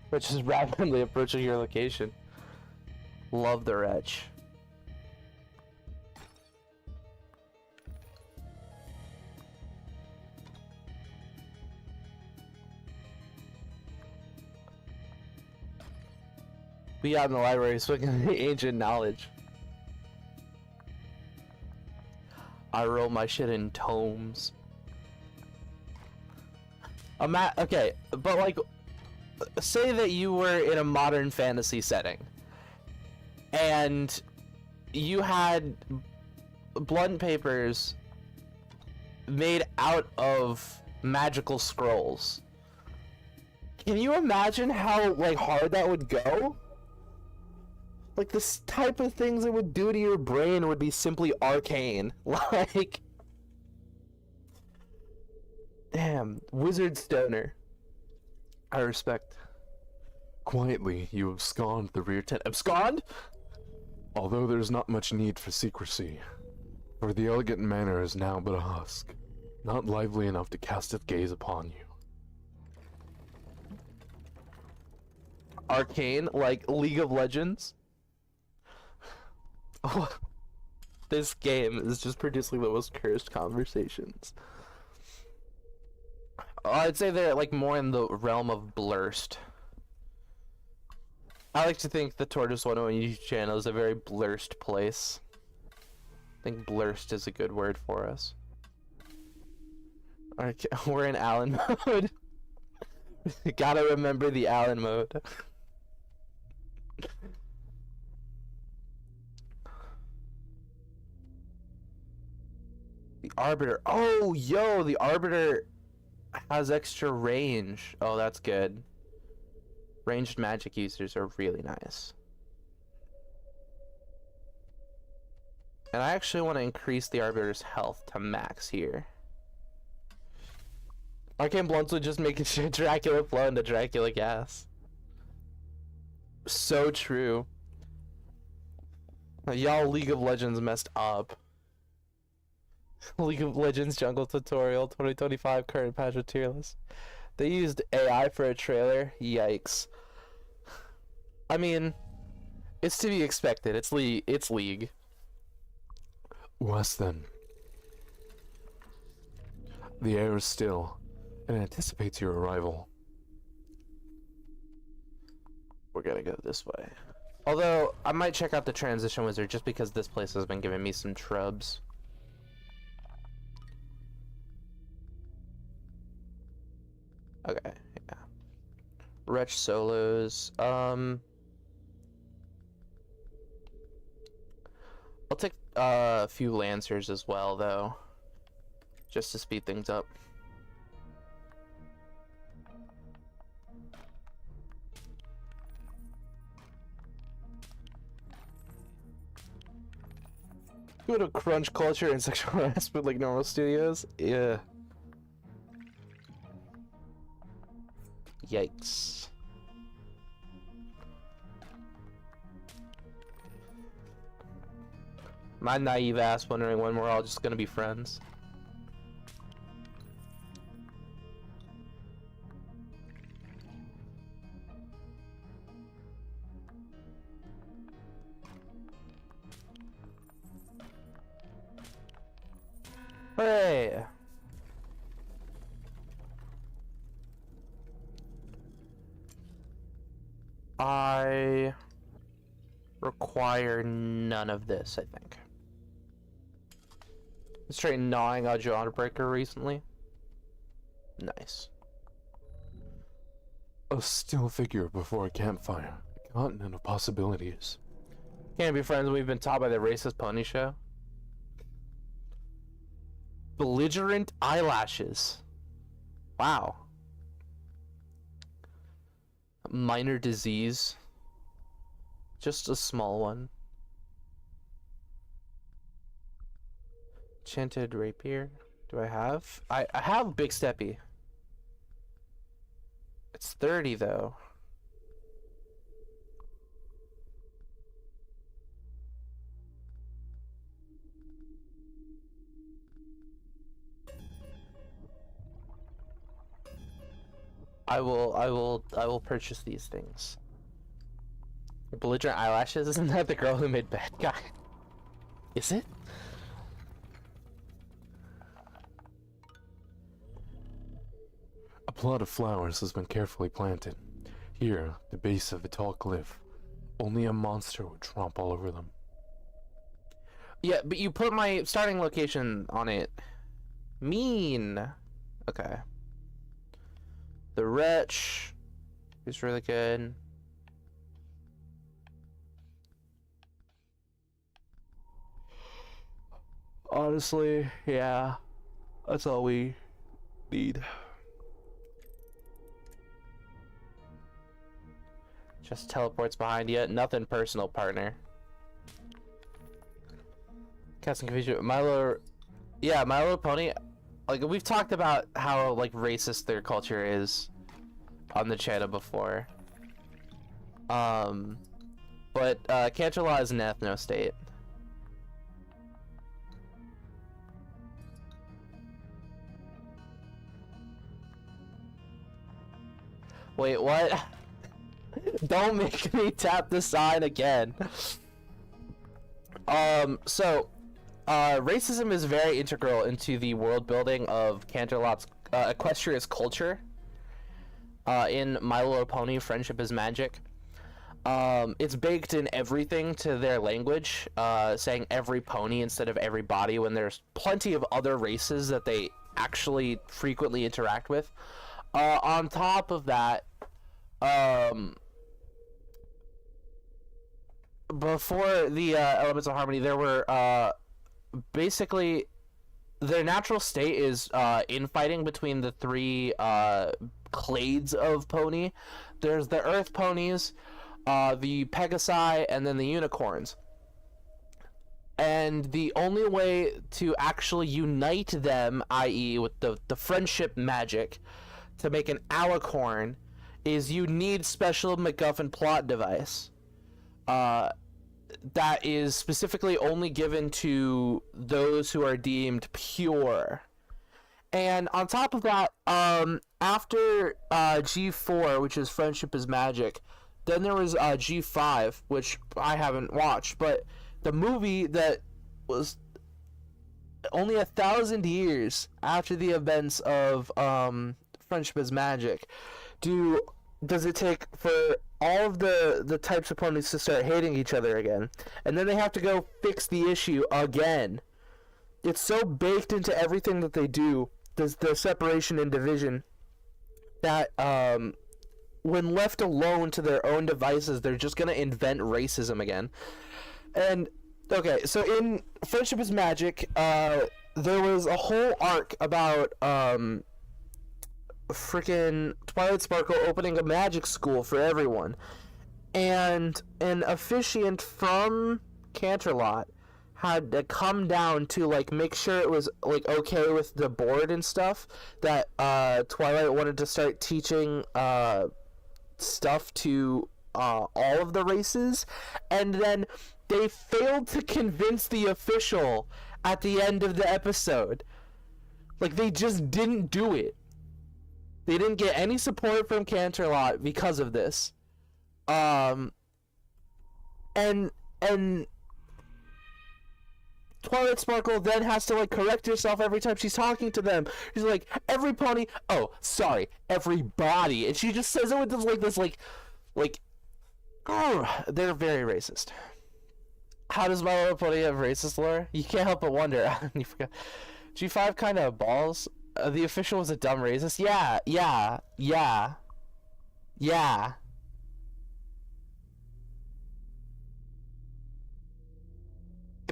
Which is rapidly approaching your location. Love the wretch. We out in the library swinging the ancient knowledge. I roll my shit in tomes. Okay, but like, say that you were in a modern fantasy setting, and you had blunt papers made out of magical scrolls. Can you imagine how like hard that would go? Like this type of things it would do to your brain would be simply arcane. Like, damn, wizard stoner. I respect. Quietly, you abscond the rear tent. Abscond? Although there's not much need for secrecy, for the elegant manor is now but a husk, not lively enough to cast its gaze upon you. Arcane, like League of Legends. Oh, this game is just producing the most cursed conversations. I'd say they're like more in the realm of blurst. I like to think the Tortoise 101 YouTube channel is a very blurst place. I think blurst is a good word for us. Okay, we're in Allen mode. Gotta remember the Allen mode. The Arbiter. Oh, yo, the Arbiter has extra range. Oh, that's good. Ranged magic users are really nice. And I actually want to increase the Arbiter's health to max here. Arcane Blunts would just make sure Dracula flow into Dracula gas. So true. Y'all League of Legends messed up. League of Legends Jungle Tutorial 2025 current patch of tier list. They used AI for a trailer. Yikes. I mean, it's to be expected. It's League. West then. The air is still, and anticipates your arrival. We're gonna go this way. Although, I might check out the Transition Wizard just because this place has been giving me some trubs. Okay, yeah. Wretch solos. I'll take a few Lancers as well, though, just to speed things up. Go to crunch culture and sexual harassment like normal studios? Yeah. Yikes. My naive ass wondering when we're all just gonna be friends. Hooray! I require none of this, I think. Let's try gnawing a Jawbreaker recently. Nice. A still figure before a campfire. A continent of possibilities. Can't be friends when we've been taught by the racist pony show. Belligerent eyelashes. Wow. Minor disease. Just a small one. Enchanted rapier. Do I have? I have Big Steppy. It's 30 though. I will purchase these things. Belligerent eyelashes? Isn't that the girl who made Bad Guy? Is it? A plot of flowers has been carefully planted. Here, the base of the tall cliff. Only a monster would tromp all over them. Yeah, but you put my starting location on it. Mean. Okay. The Wretch is really good. Honestly, yeah. That's all we need. Just teleports behind you. Nothing personal, partner. Casting confusion. Milo. Yeah, My Little Pony. Like, we've talked about how, like, racist their culture is on the channel before. But Canterlot is an ethno state. Wait, what? Don't make me tap the sign again. Racism is very integral into the world building of Canterlot's equestrious culture. In My Little Pony, Friendship is Magic. It's baked in everything to their language, saying every pony instead of everybody when there's plenty of other races that they actually frequently interact with. On top of that, before the Elements of Harmony, there were basically their natural state is infighting between the three clades of pony. There's the Earth ponies, the Pegasi, and then the unicorns. And the only way to actually unite them, i.e. with the friendship magic, to make an alicorn, is you need special MacGuffin plot device. That is specifically only given to those who are deemed pure. And on top of that, after G4, which is Friendship is Magic, then there was G5, which I haven't watched, but the movie that was only 1,000 years after the events of Friendship is Magic does it take for all of the types of ponies to start hating each other again, and then they have to go fix the issue again. It's so baked into everything that they do, the separation and division, that when left alone to their own devices, they're just gonna invent racism again. And okay, so in Friendship is Magic, there was a whole arc about freaking Twilight Sparkle opening a magic school for everyone, and an officiant from Canterlot had to come down to like make sure it was like okay with the board and stuff, that Twilight wanted to start teaching stuff to all of the races, and then they failed to convince the official at the end of the episode. Like, they just didn't do it. They didn't get any support from Canterlot because of this. And Twilight Sparkle then has to like correct herself every time she's talking to them. She's like, every pony, oh, sorry, everybody. And she just says it with this oh, they're very racist. How does My Little Pony have racist lore? You can't help but wonder. You forgot. G5 kind of balls. The official was a dumb racist. Yeah.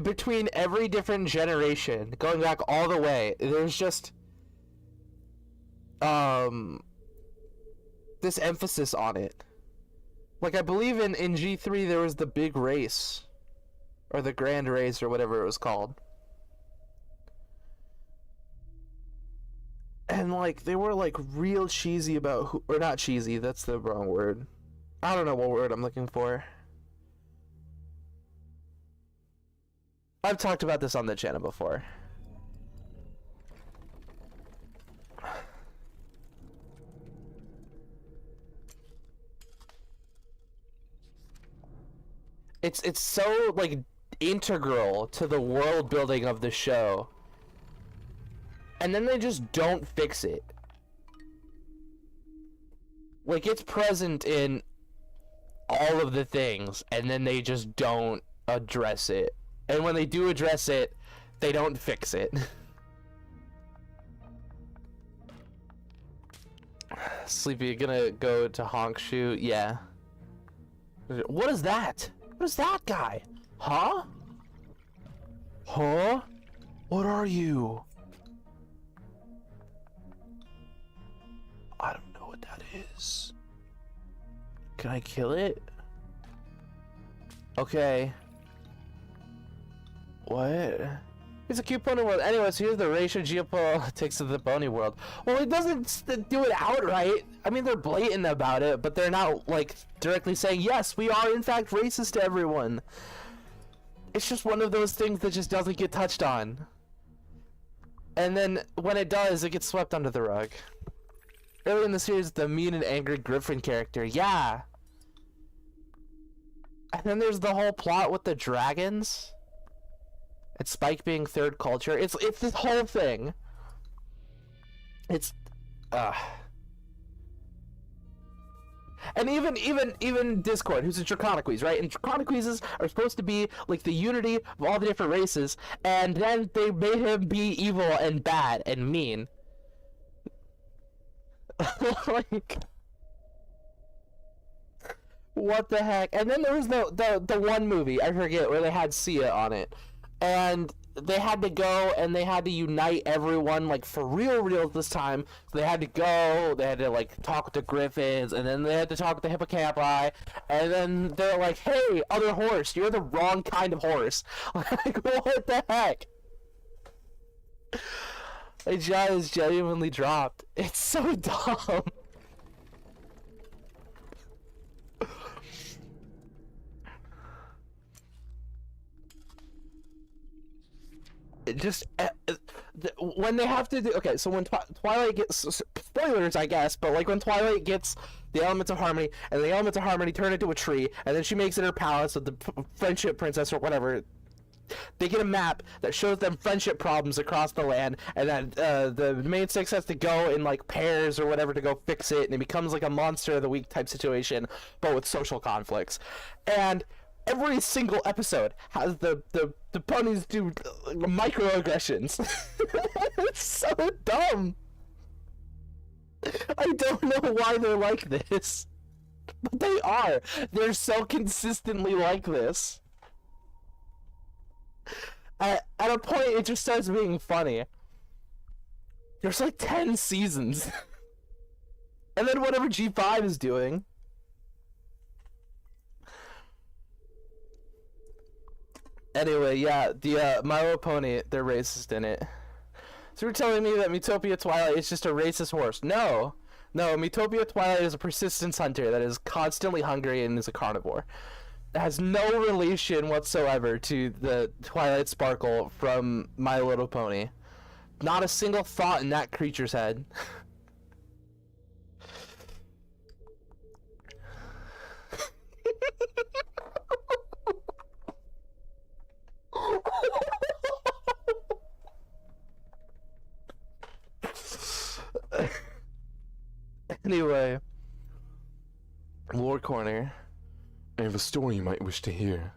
Between every different generation, going back all the way, there's just this emphasis on it. Like, I believe in G3 there was the big race, or the grand race, or whatever it was called. And, like, they were, like, real cheesy about who... Or not cheesy, that's the wrong word. I don't know what word I'm looking for. I've talked about this on the channel before. It's so, like, integral to the world building of the show. And then they just don't fix it. Like, it's present in all of the things, and then they just don't address it. And when they do address it, they don't fix it. Sleepy, you gonna go to Honk Shoot? Yeah. What is that? What is that guy? Huh? Huh? What are you? I don't know what that is. Can I kill it? Okay. What? It's a cute pony world. Anyways, here's the racial geopolitics of the pony world. Well, it doesn't do it outright. I mean, they're blatant about it, but they're not, like, directly saying, yes, we are, in fact, racist to everyone. It's just one of those things that just doesn't get touched on. And then, when it does, it gets swept under the rug. Early in the series, the mean and angry Griffin character. Yeah. And then there's the whole plot with the dragons. And Spike being third culture. It's this whole thing. It's and even Discord, who's a Draconiques, right? And Draconiques are supposed to be like the unity of all the different races, and then they made him be evil and bad and mean. Like, what the heck? And then there was the one movie, I forget, where they had Sia on it. And they had to go and they had to unite everyone, like, for real this time. So they had to go, they had to, like, talk with the Griffins, and then they had to talk with the Hippocampi, and then they're like, hey, other horse, you're the wrong kind of horse. Like, what the heck? My jaw is genuinely dropped. It's so dumb. It just when they have to do, okay, so when Twilight gets, spoilers I guess, but like when Twilight gets the elements of harmony, and the elements of harmony turn into a tree, and then she makes it her palace with the friendship princess or whatever, they get a map that shows them friendship problems across the land, and then the main six has to go in like pairs or whatever to go fix it, and it becomes like a monster of the week type situation, but with social conflicts. And every single episode has the ponies do microaggressions. It's so dumb. I don't know why they're like this, but they are. They're so consistently like this. At a point, it just starts being funny. There's like 10 seasons. And then whatever G5 is doing. Anyway, yeah, the My Little Pony, they're racist in it. So you're telling me that Metopia Twilight is just a racist horse? No. No, Metopia Twilight is a persistence hunter that is constantly hungry and is a carnivore. It has no relation whatsoever to the Twilight Sparkle from My Little Pony. Not a single thought in that creature's head. Anyway, Lore Corner. I have a story you might wish to hear.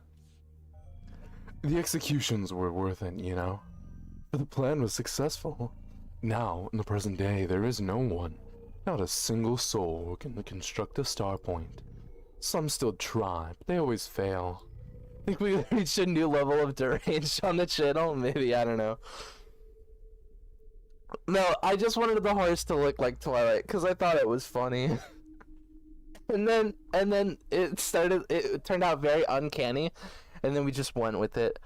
The executions were worth it, you know. But the plan was successful. Now, in the present day, there is no one, not a single soul who can construct a star point. Some still try, but they always fail. I think we reached a new level of deranged on the channel, maybe, I don't know. No, I just wanted the horse to look like Twilight, because I thought it was funny. And then it turned out very uncanny, and then we just went with it.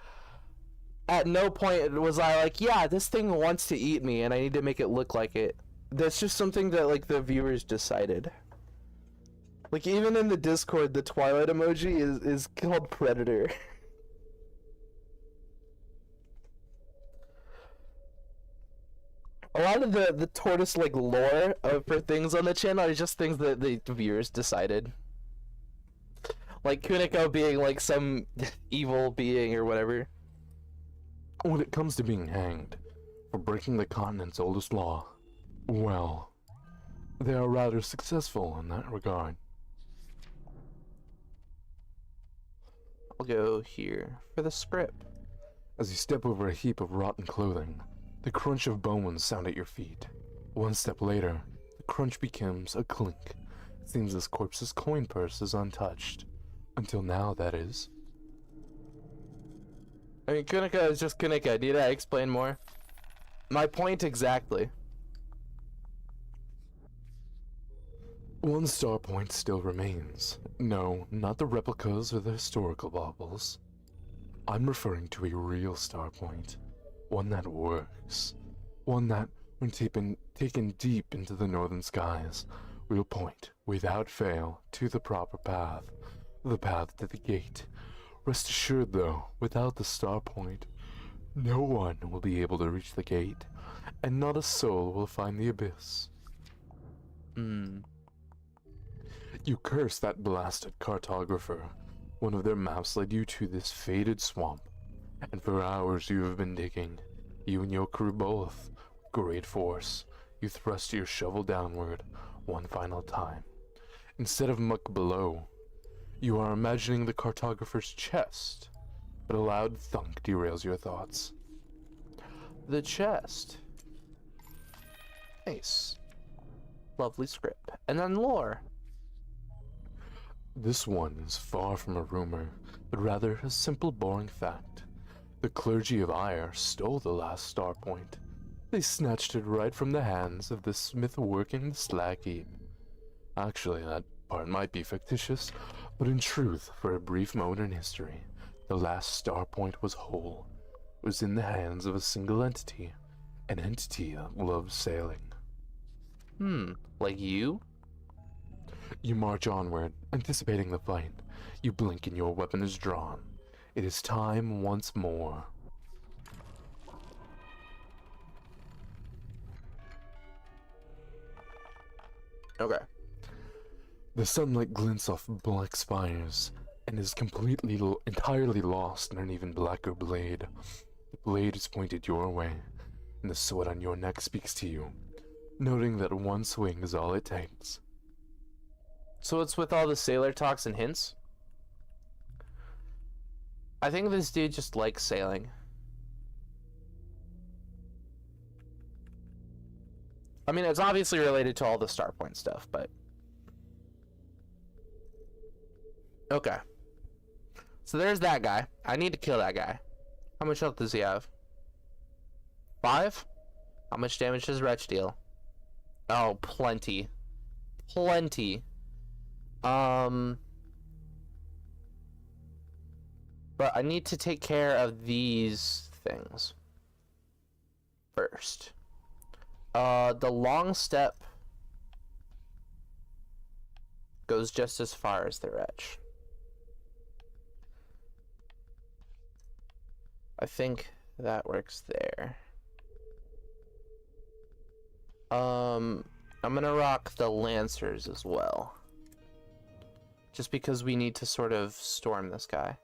At no point was I like, yeah, this thing wants to eat me, and I need to make it look like it. That's just something that, like, the viewers decided. Like, even in the Discord, the Twilight emoji is called Predator. A lot of the tortoise like lore for things on the channel are just things that the viewers decided. Like Kuniko being like some evil being or whatever. When it comes to being hanged for breaking the continent's oldest law, well, they are rather successful in that regard. I'll go here for the script. As you step over a heap of rotten clothing, the crunch of bones sound at your feet. One step later, the crunch becomes a clink. It seems this corpse's coin purse is untouched. Until now, that is. I mean, Kunika is just Kunika. Need I explain more? My point exactly. One star point still remains. No, not the replicas or the historical baubles. I'm referring to a real star point. One that works. One that, when taken deep into the northern skies, will point, without fail, to the proper path. The path to the gate. Rest assured, though, without the star point, no one will be able to reach the gate, and not a soul will find the abyss. You curse that blasted cartographer. One of their maps led you to this faded swamp, and for hours you have been digging. You and your crew both, with great force, you thrust your shovel downward one final time. Instead of muck below, you are imagining the cartographer's chest, but a loud thunk derails your thoughts. The chest. Nice. Lovely script. And then lore. This one is far from a rumor, but rather a simple boring fact. The clergy of Ire stole the last star point. They snatched it right from the hands of the smith working the slag heap. Actually, that part might be fictitious, but in truth, for a brief moment in history, the last star point was whole. It was in the hands of a single entity, an entity that loved sailing. Like you? You march onward, anticipating the fight. You blink and your weapon is drawn. It is time once more. Okay. The sunlight glints off black spires, and is entirely lost in an even blacker blade. The blade is pointed your way, and the sweat on your neck speaks to you, noting that one swing is all it takes. So it's with all the sailor talks and hints? I think this dude just likes sailing. I mean, it's obviously related to all the star point stuff, but... Okay. So there's that guy. I need to kill that guy. How much health does he have? 5? How much damage does Wretch deal? Oh, plenty. Plenty. But I need to take care of these things first. The long step goes just as far as the Wretch. I think that works there. I'm gonna rock the Lancers as well. Just because we need to sort of storm this guy.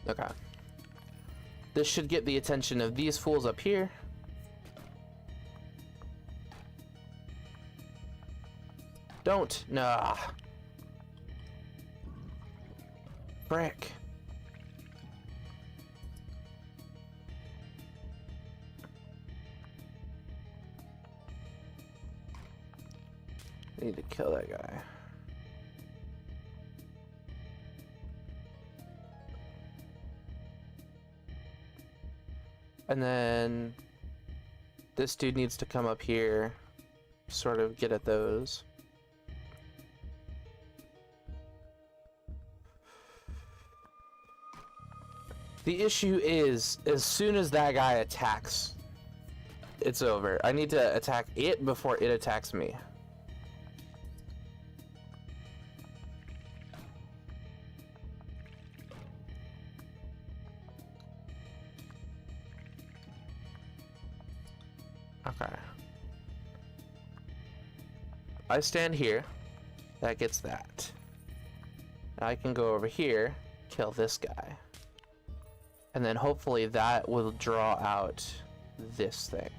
Okay. This should get the attention of these fools up here. Don't. Nah. Frick. I need to kill that guy. And then this dude needs to come up here, sort of get at those. The issue is, as soon as that guy attacks, it's over. I need to attack it before it attacks me. Okay. I stand here. That gets that. I can go over here, kill this guy. And then hopefully that will draw out this thing.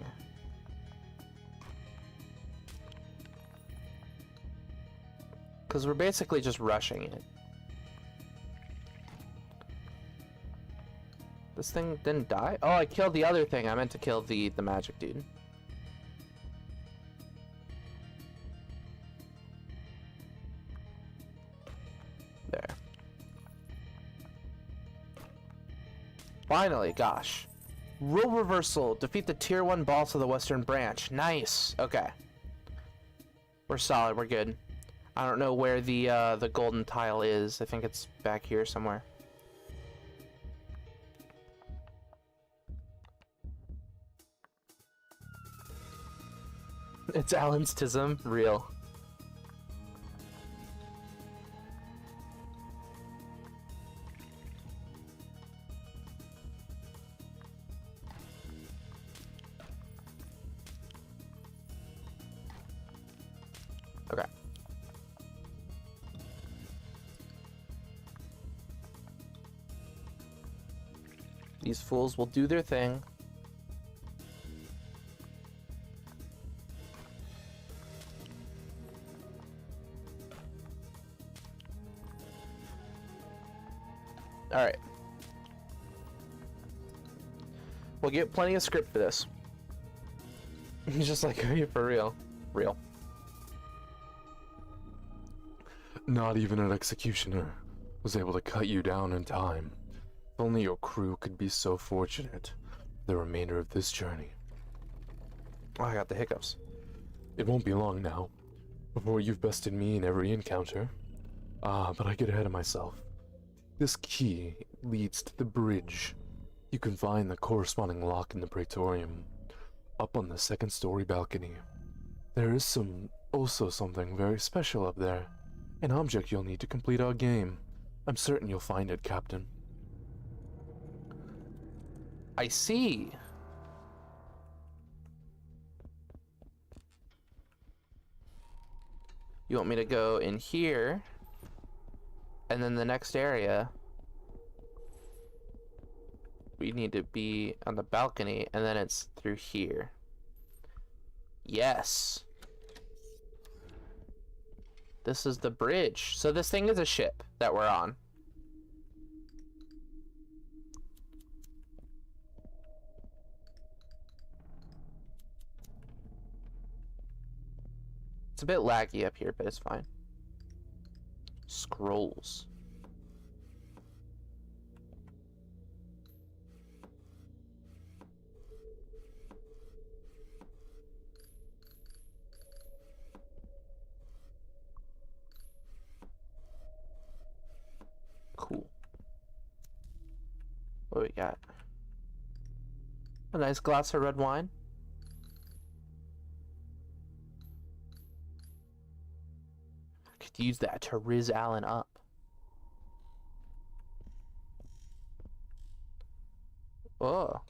Because we're basically just rushing it. This thing didn't die? Oh, I killed the other thing. I meant to kill the magic dude. There. Finally, gosh. Rule reversal. Defeat the tier 1 boss of the western branch. Nice. Okay. We're solid. We're good. I don't know where the golden tile is. I think it's back here somewhere. It's Alan's tism. Real. Okay. These fools will do their thing. Alright. We'll get plenty of script for this. He's just like, are you for real? Real. Not even an executioner was able to cut you down in time. If only your crew could be so fortunate for the remainder of this journey. Oh, I got the hiccups. It won't be long now, before you've bested me in every encounter. But I get ahead of myself. This key leads to the bridge. You can find the corresponding lock in the Praetorium, up on the second-story balcony. There is also something very special up there. An object you'll need to complete our game. I'm certain you'll find it, Captain. I see. You want me to go in here, and then the next area, we need to be on the balcony, and then it's through here. Yes. This is the bridge. So this thing is a ship that we're on. It's a bit laggy up here, but it's fine. Scrolls. Cool. What do we got? A nice glass of red wine. Could use that to riz Alan up. Oh.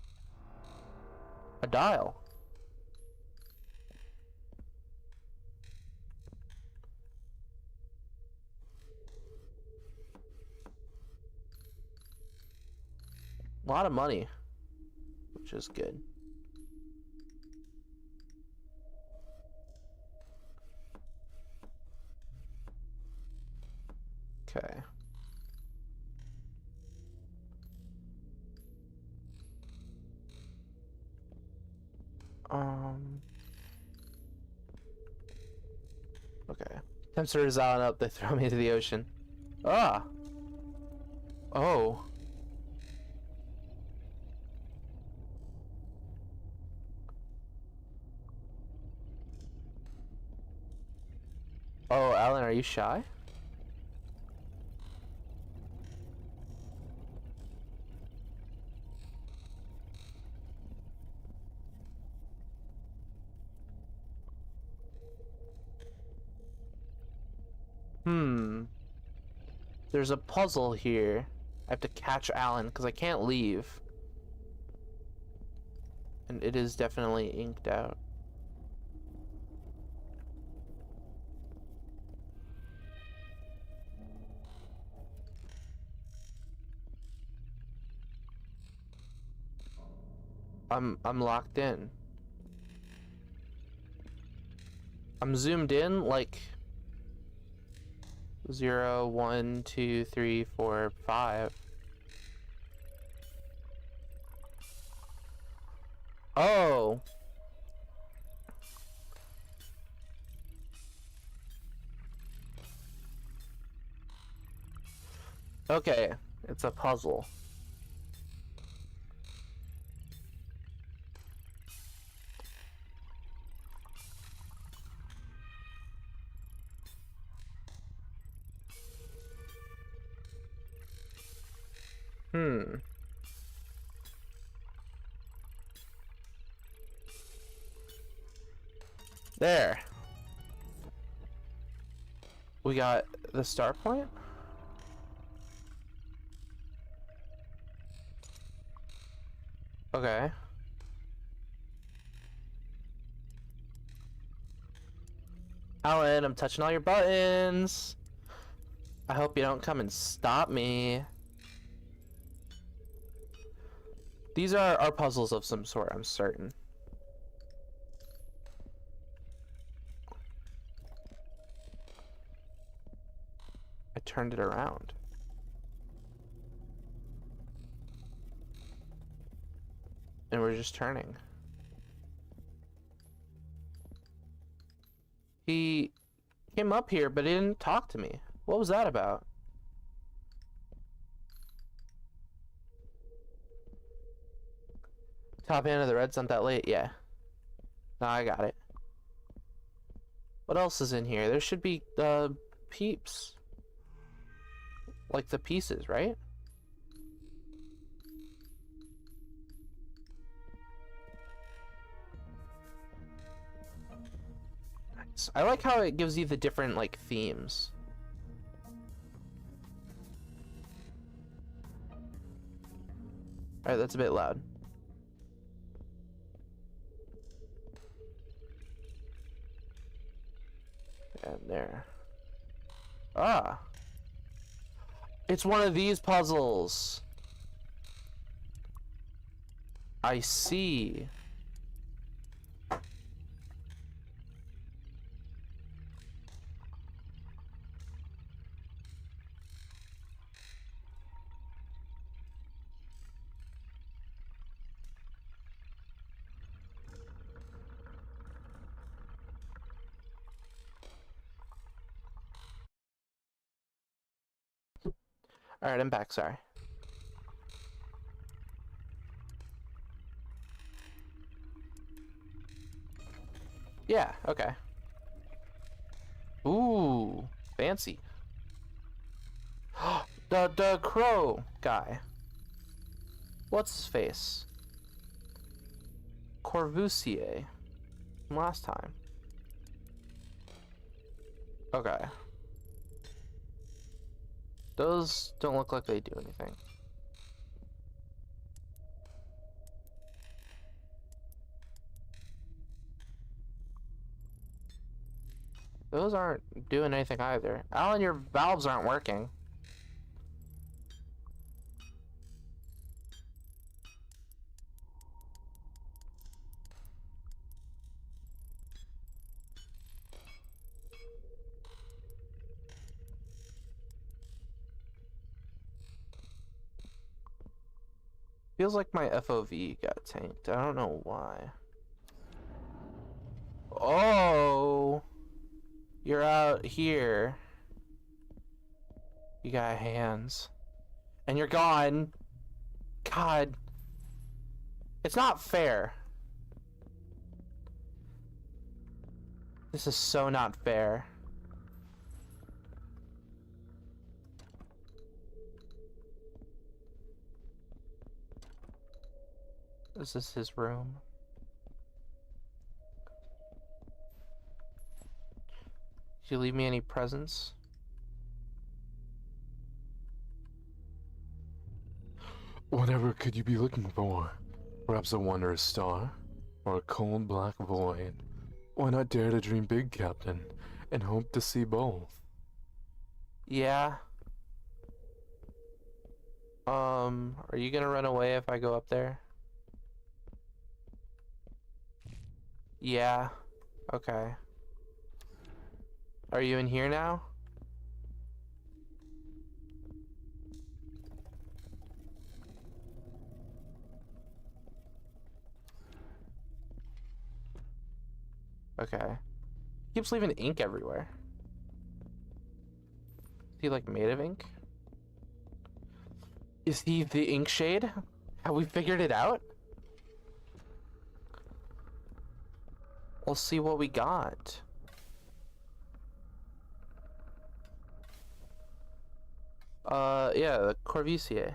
A dial. A lot of money, which is good. Okay. Okay. Temperature is on up, they throw me into the ocean. Ah! Oh. Oh, Alan, are you shy? There's a puzzle here. I have to catch Alan because I can't leave. And it is definitely inked out. I'm locked in. I'm zoomed in like 0, 1, 2, 3, 4, 5. Oh. Okay, it's a puzzle. Hmm. There. We got the star point? Okay. Alan, I'm touching all your buttons. I hope you don't come and stop me. These are puzzles of some sort, I'm certain. I turned it around. And we're just turning. He came up here, but he didn't talk to me. What was that about? Top end of the red's not that late. Yeah. No, I got it. What else is in here? There should be peeps. Like the pieces, right? Nice. I like how it gives you the different like themes. Alright, that's a bit loud. And there. Ah. It's one of these puzzles. I see. Alright, I'm back, sorry. Yeah, okay. Ooh, fancy. The crow guy. What's his face? Corvusier. From last time. Okay. Those don't look like they do anything. Those aren't doing anything either. Alan, your valves aren't working. Feels like my FOV got tanked. I don't know why. Oh! You're out here. You got hands. And you're gone. God. It's not fair. This is so not fair. This is his room. Did you leave me any presents? Whatever could you be looking for? Perhaps a wondrous star? Or a cold black void? Why not dare to dream big, Captain, and hope to see both? Yeah. Are you gonna run away if I go up there? Yeah. Okay. Are you in here now? Okay. Keeps leaving ink everywhere. Is he like made of ink? Is he the Inkshade? Have we figured it out? We'll see what we got. Yeah, the Corvisier.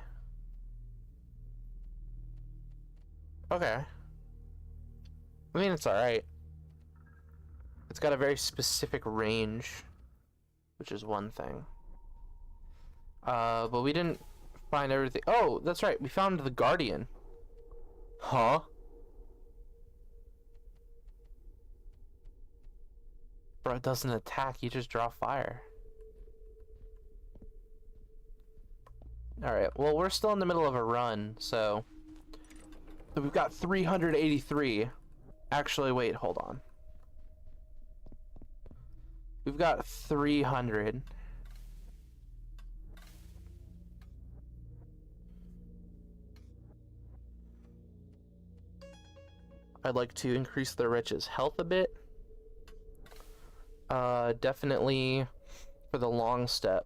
Okay. I mean, it's alright. It's got a very specific range, which is one thing. But we didn't find everything. Oh, that's right. We found the Guardian. Huh? Bro, it doesn't attack. You just draw fire. Alright, well, we're still in the middle of a run, so we've got 383. Actually, wait, hold on. We've got 300. I'd like to increase the Wretch's health a bit. Definitely for the long step.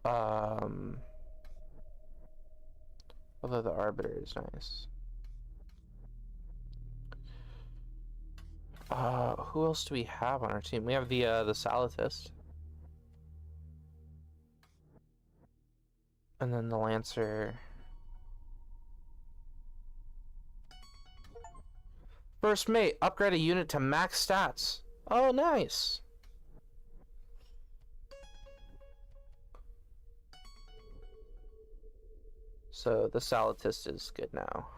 Although the Arbiter is nice. Who else do we have on our team? We have the Salatist. And then the Lancer. First mate, upgrade a unit to max stats. Oh, nice. So the Salatist is good now.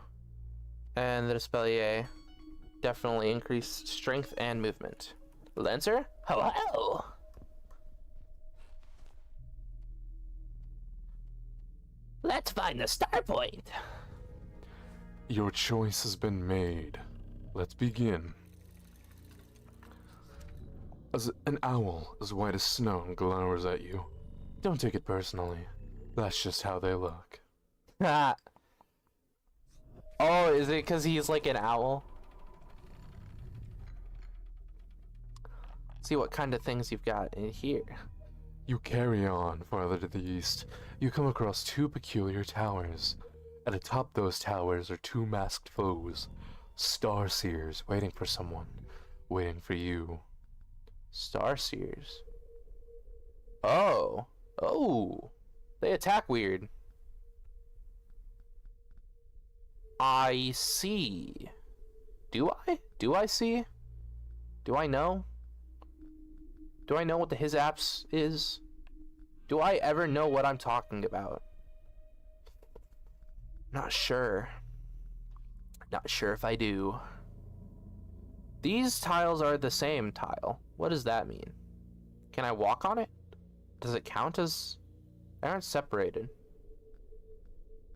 And the Despelier definitely increased strength and movement. Lancer? Hello! Let's find the star point! Your choice has been made. Let's begin. As an owl as white as snow glowers at you, don't take it personally. That's just how they look. Oh, is it because he's like an owl? Let's see what kind of things you've got in here. You carry on farther to the east. You come across two peculiar towers. And atop those towers are two masked foes. Starseers waiting for someone. Waiting for you. Starseers. Oh. Oh. They attack weird. I see. Do I? Do I see? Do I know? Do I know what the his apps is? Do I ever know what I'm talking about? Not sure. Not sure if I do. These tiles are the same tile. What does that mean? Can I walk on it? Does it count as... They aren't separated.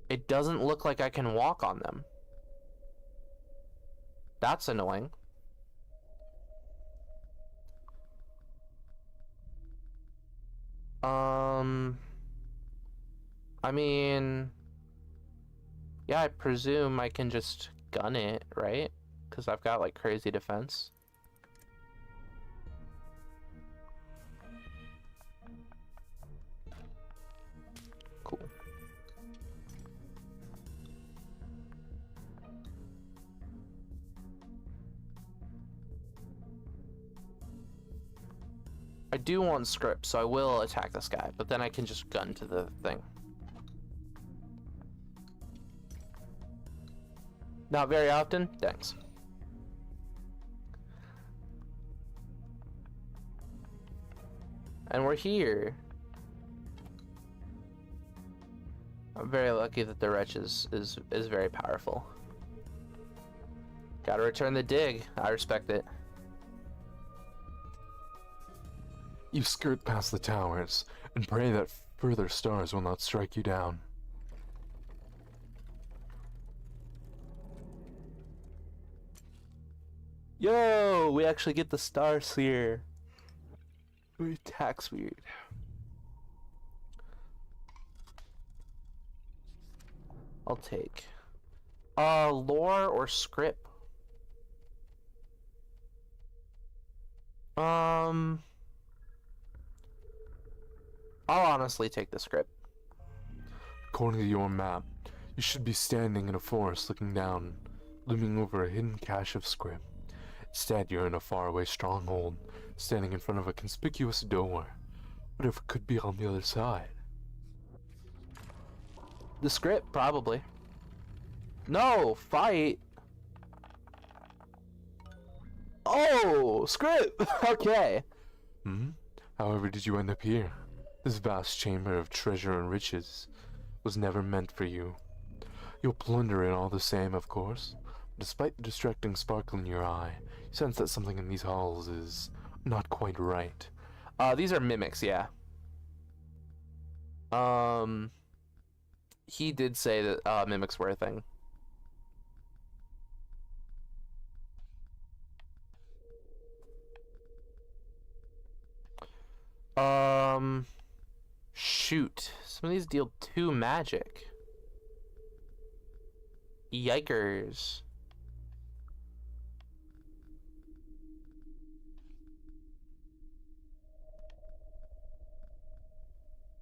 It doesn't look like I can walk on them. That's annoying. I mean... Yeah, I presume I can just gun it, right? Because I've got, like, crazy defense. Cool. I do want script, so I will attack this guy, but then I can just gun to the thing. Not very often? Thanks. And we're here. I'm very lucky that the Wretch is very powerful. Gotta return the dig. I respect it. You skirt past the towers and pray that further stars will not strike you down. Yo, we actually get the star seer. We attacks weird. I'll take lore or script. I'll honestly take the script. According to your map, you should be standing in a forest looking down, looming over a hidden cache of script. Instead, you're in a faraway stronghold, standing in front of a conspicuous door. Whatever could be on the other side? The script, probably. No, fight. Oh, script. Okay. However did you end up here? This vast chamber of treasure and riches was never meant for you. You'll plunder it all the same, of course. Despite the distracting sparkle in your eye, you sense that something in these halls is not quite right. These are mimics, yeah. He did say that mimics were a thing. Shoot. Some of these deal 2 magic. Yikers.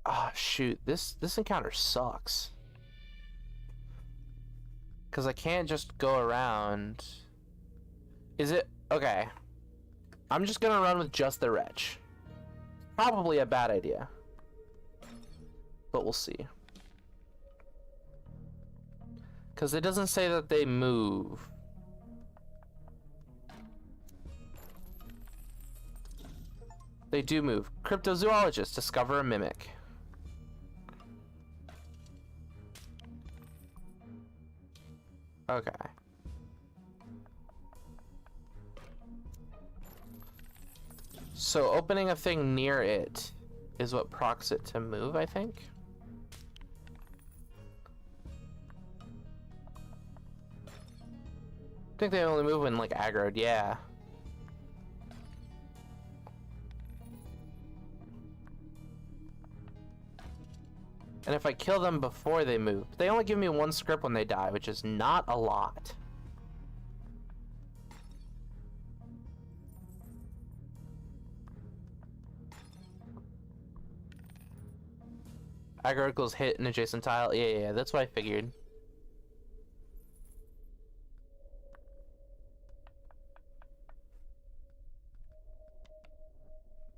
Ah, shoot. This encounter sucks. Because I can't just go around. Is it? Okay. I'm just gonna run with just the wretch. Probably a bad idea. But we'll see. Because it doesn't say that they move. They do move. Cryptozoologists discover a mimic. Okay. So opening a thing near it is what procs it to move, I think. I think they only move when like aggroed, yeah. And if I kill them before they move, they only give me 1 script when they die, which is not a lot. Aggro equals hit an adjacent tile. Yeah, that's what I figured.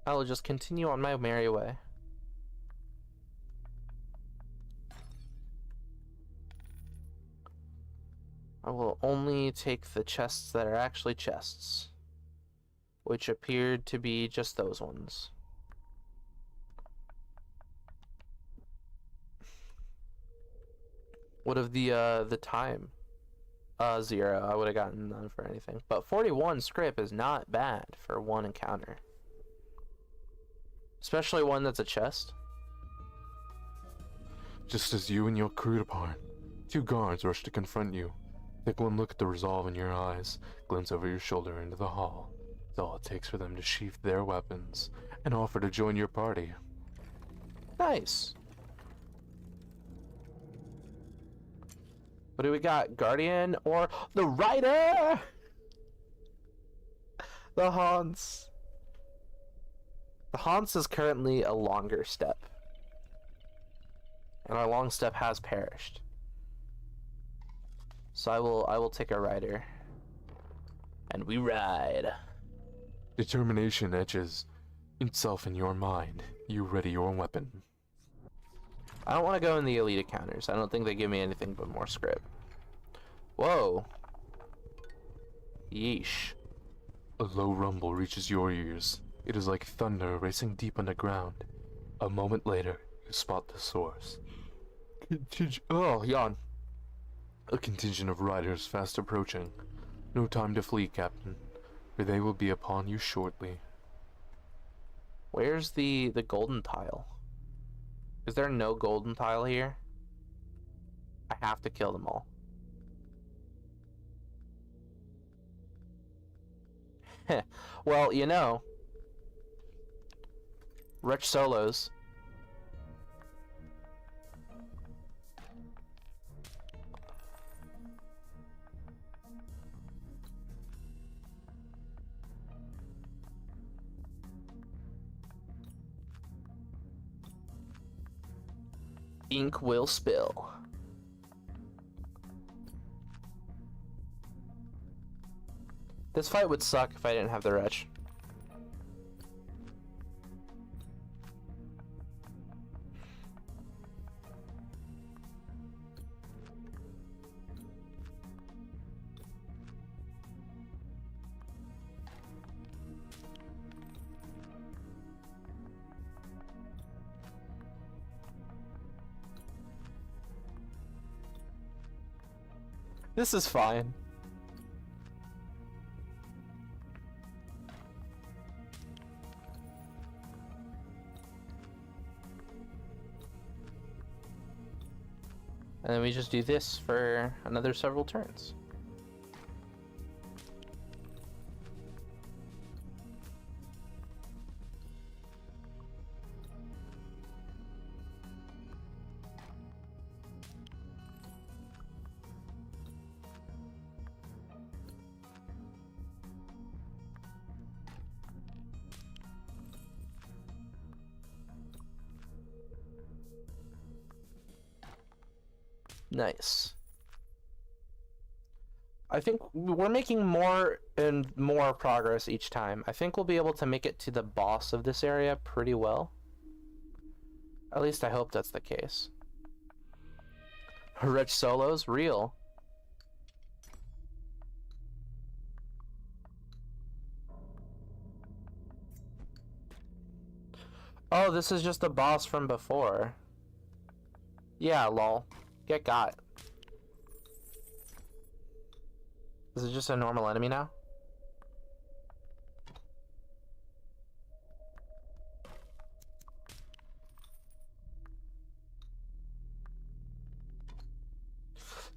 I will just continue on my merry way. I will only take the chests that are actually chests, which appeared to be just those ones. What of the time? 0. I would have gotten none for anything. But 41 script is not bad for 1 encounter. Especially one that's a chest. Just as you and your crew depart, 2 guards rush to confront you. Take one look at the resolve in your eyes, glance over your shoulder into the hall. It's all it takes for them to sheath their weapons and offer to join your party. Nice. What do we got? Guardian or the Rider? The Haunts. The Haunts is currently a longer step. And our long step has perished. So I will take a Rider. And we ride. Determination etches itself in your mind. You ready your weapon. I don't want to go in the elite encounters. I don't think they give me anything but more script. Whoa. Yeesh. A low rumble reaches your ears. It is like thunder racing deep underground. A moment later, you spot the source. Oh, yawn. A contingent of riders fast approaching. No time to flee, Captain, for they will be upon you shortly. Where's the golden tile? Is there no golden tile here? I have to kill them all. Well, you know, Rich Solos. ink will spill. This fight would suck if I didn't have the wretch. This is fine. And then we just do this for another several turns. Nice. I think we're making more and more progress each time. I think we'll be able to make it to the boss of this area pretty well. At least I hope that's the case. Rich solos? Real. Oh, this is just the boss from before. Yeah, lol. Get got. Is it just a normal enemy now?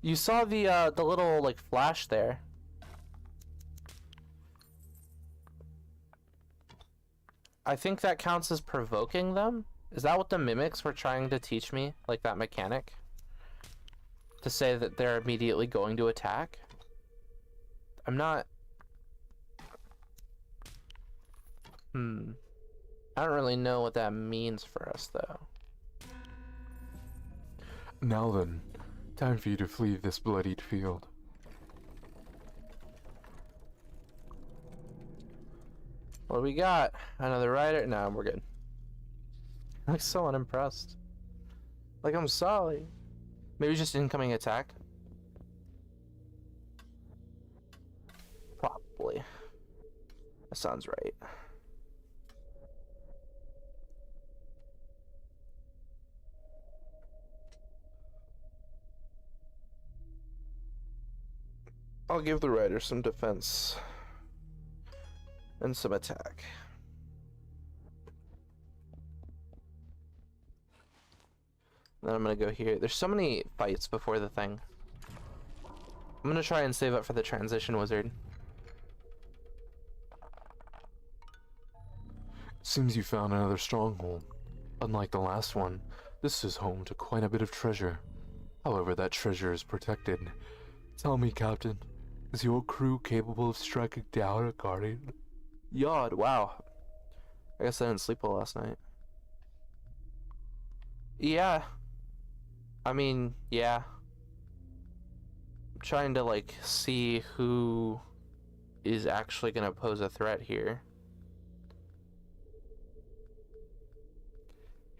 You saw the little like flash there. I think that counts as provoking them. Is that what the mimics were trying to teach me? Like that mechanic? To say that they're immediately going to attack? I'm not... I don't really know what that means for us, though. Now then, time for you to flee this bloodied field. What do we got? Another rider? No, we're good. I'm like so unimpressed. Like, I'm sorry. Maybe just incoming attack? Probably. That sounds right. I'll give the rider some defense. And some attack. Then I'm gonna go here. There's so many fights before the thing. I'm gonna try and save up for the transition wizard. Seems you found another stronghold. Unlike the last one, this is home to quite a bit of treasure. However, that treasure is protected. Tell me, Captain, is your crew capable of striking down a guardian? Yod, wow. I guess I didn't sleep well last night. Yeah. I mean, yeah. I'm trying to, like, see who is actually gonna pose a threat here.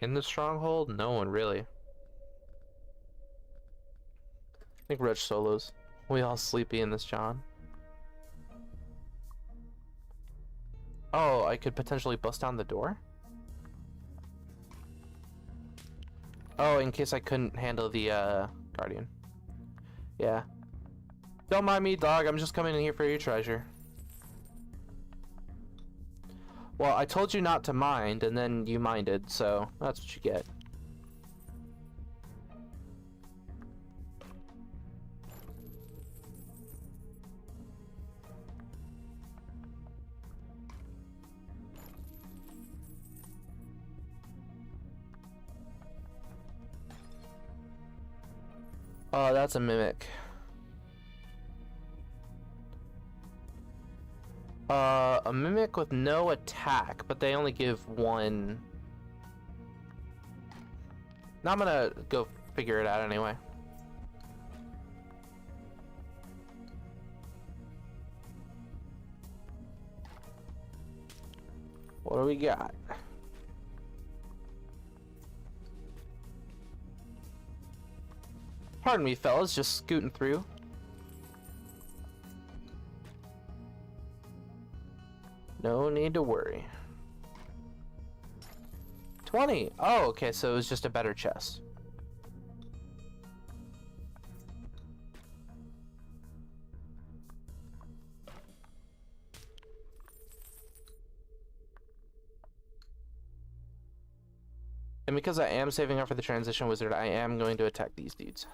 In the stronghold? No one, really. I think Reg solos. We all sleepy in this, John. Oh, I could potentially bust down the door? Oh, in case I couldn't handle the, guardian. Yeah. Don't mind me, dog. I'm just coming in here for your treasure. Well, I told you not to mind, and then you minded, so that's what you get. Oh, that's a mimic. A mimic with no attack, but they only give one. Now I'm gonna go figure it out anyway. What do we got? Pardon me, fellas, just scooting through. No need to worry. 20! Oh, okay, so it was just a better chest. And because I am saving up for the transition wizard, I am going to attack these dudes.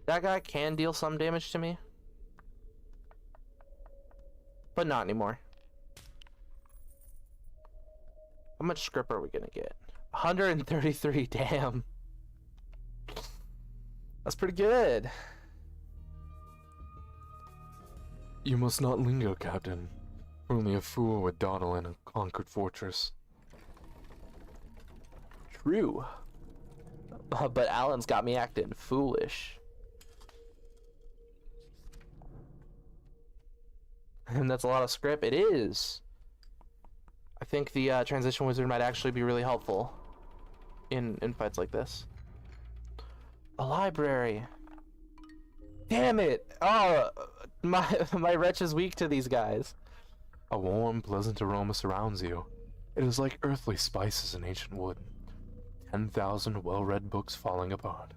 That guy can deal some damage to me, but not anymore. How much script are we gonna get? 133, damn. That's pretty good. You must not linger, Captain. Only a fool would dawdle in a conquered fortress. True. But Alan's got me acting foolish. And that's a lot of script. It is. I think the transition wizard might actually be really helpful in fights like this. A library. Damn it! Oh, my wretch is weak to these guys. A warm, pleasant aroma surrounds you. It is like earthly spices in ancient wood. 10,000 well-read books falling apart.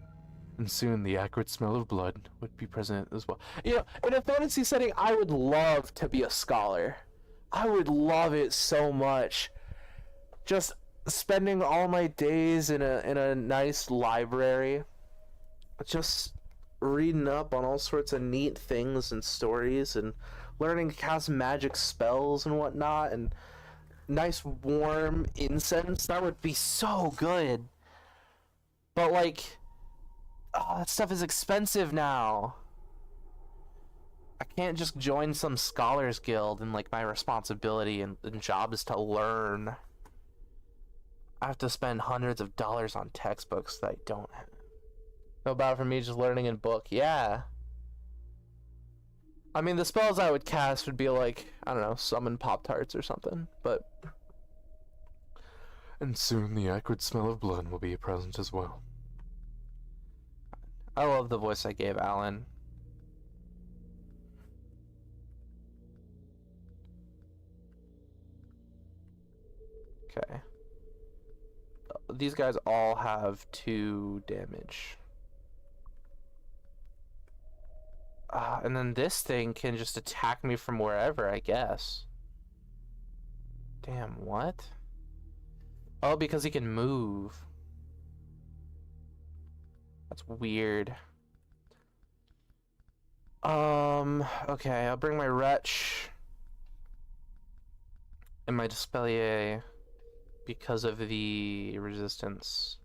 And soon the acrid smell of blood would be present as well. You know, in a fantasy setting, I would love to be a scholar. I would love it so much. Just spending all my days in a nice library, just reading up on all sorts of neat things and stories, and learning to cast magic spells and whatnot, and nice warm incense. That would be so good. But like, oh, that stuff is expensive now. I can't just join some scholars guild and like my responsibility and job is to learn. I have to spend hundreds of dollars on textbooks that I don't have. No about for me just learning in book. Yeah. I mean, the spells I would cast would be like, I don't know, summon Pop-Tarts or something, but... And soon the acrid smell of blood will be present as well. I love the voice I gave Alan. Okay. These guys all have 2 damage. And then this thing can just attack me from wherever, I guess. Damn, what? Oh, because he can move. That's weird. Okay, I'll bring my Wretch and my Dispellier because of the resistance.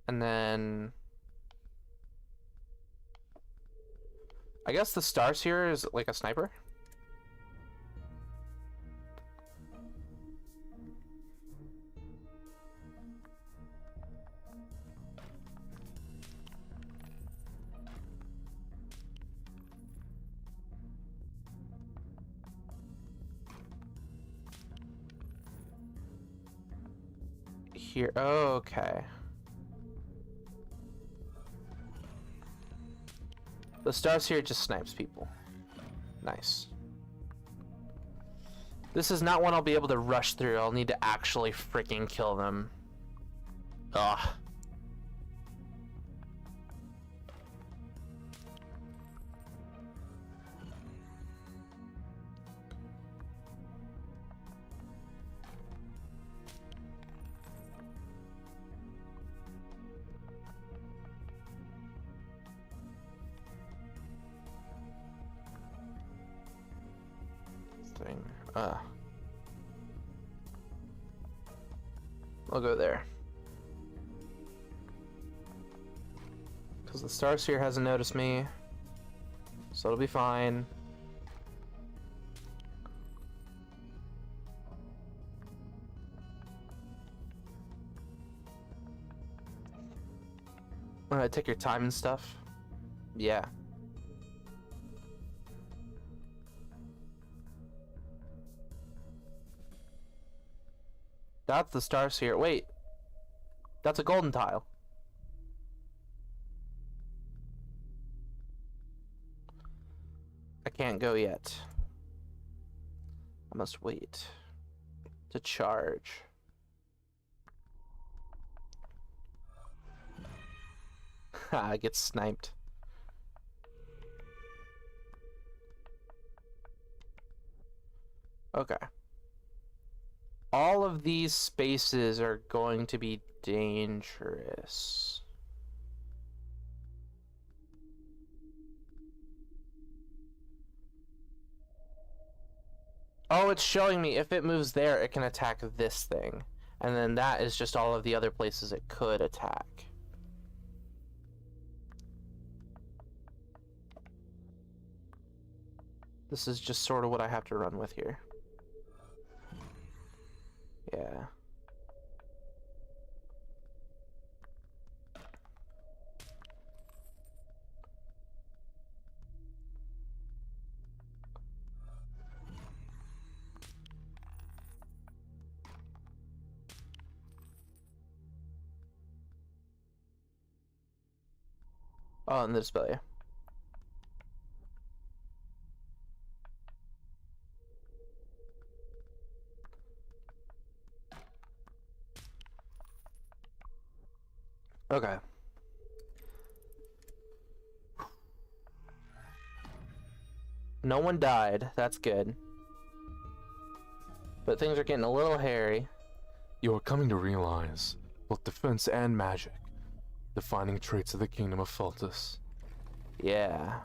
And then I guess the Starseer is like a sniper. Here, oh, okay. The Starseer just snipes people. Nice. This is not one I'll be able to rush through. I'll need to actually freaking kill them. Ugh. I'll go there. Because the Starseer hasn't noticed me. So it'll be fine. Take your time and stuff. Yeah. That's the Starseer. Wait. That's a golden tile. I can't go yet. I must wait to charge. I get sniped. Okay. All of these spaces are going to be dangerous. Oh, it's showing me if it moves there, it can attack this thing. And then that is just all of the other places it could attack. This is just sort of what I have to run with here. Yeah. Oh, and the display. Okay. No one died. That's good. But things are getting a little hairy. You are coming to realize both defense and magic, defining traits of the kingdom of Faltus. Yeah.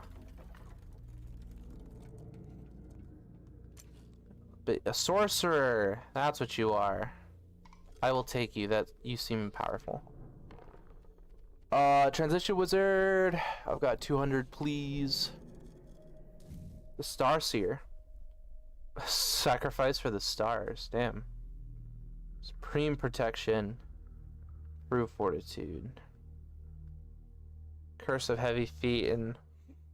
But a sorcerer, that's what you are. I will take you. That you seem powerful. Transition wizard. I've got 200, please. The Starseer. Sacrifice for the stars. Damn. Supreme protection. True fortitude. Curse of heavy feet and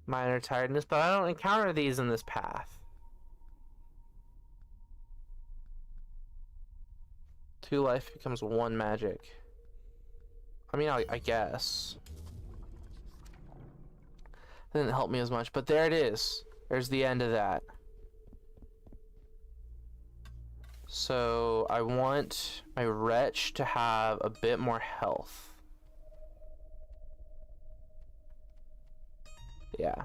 minor tiredness, but I don't encounter these in this path. 2 life becomes 1 magic. I mean, I guess. Didn't help me as much, but there it is. There's the end of that. So I want my wretch to have a bit more health. Yeah.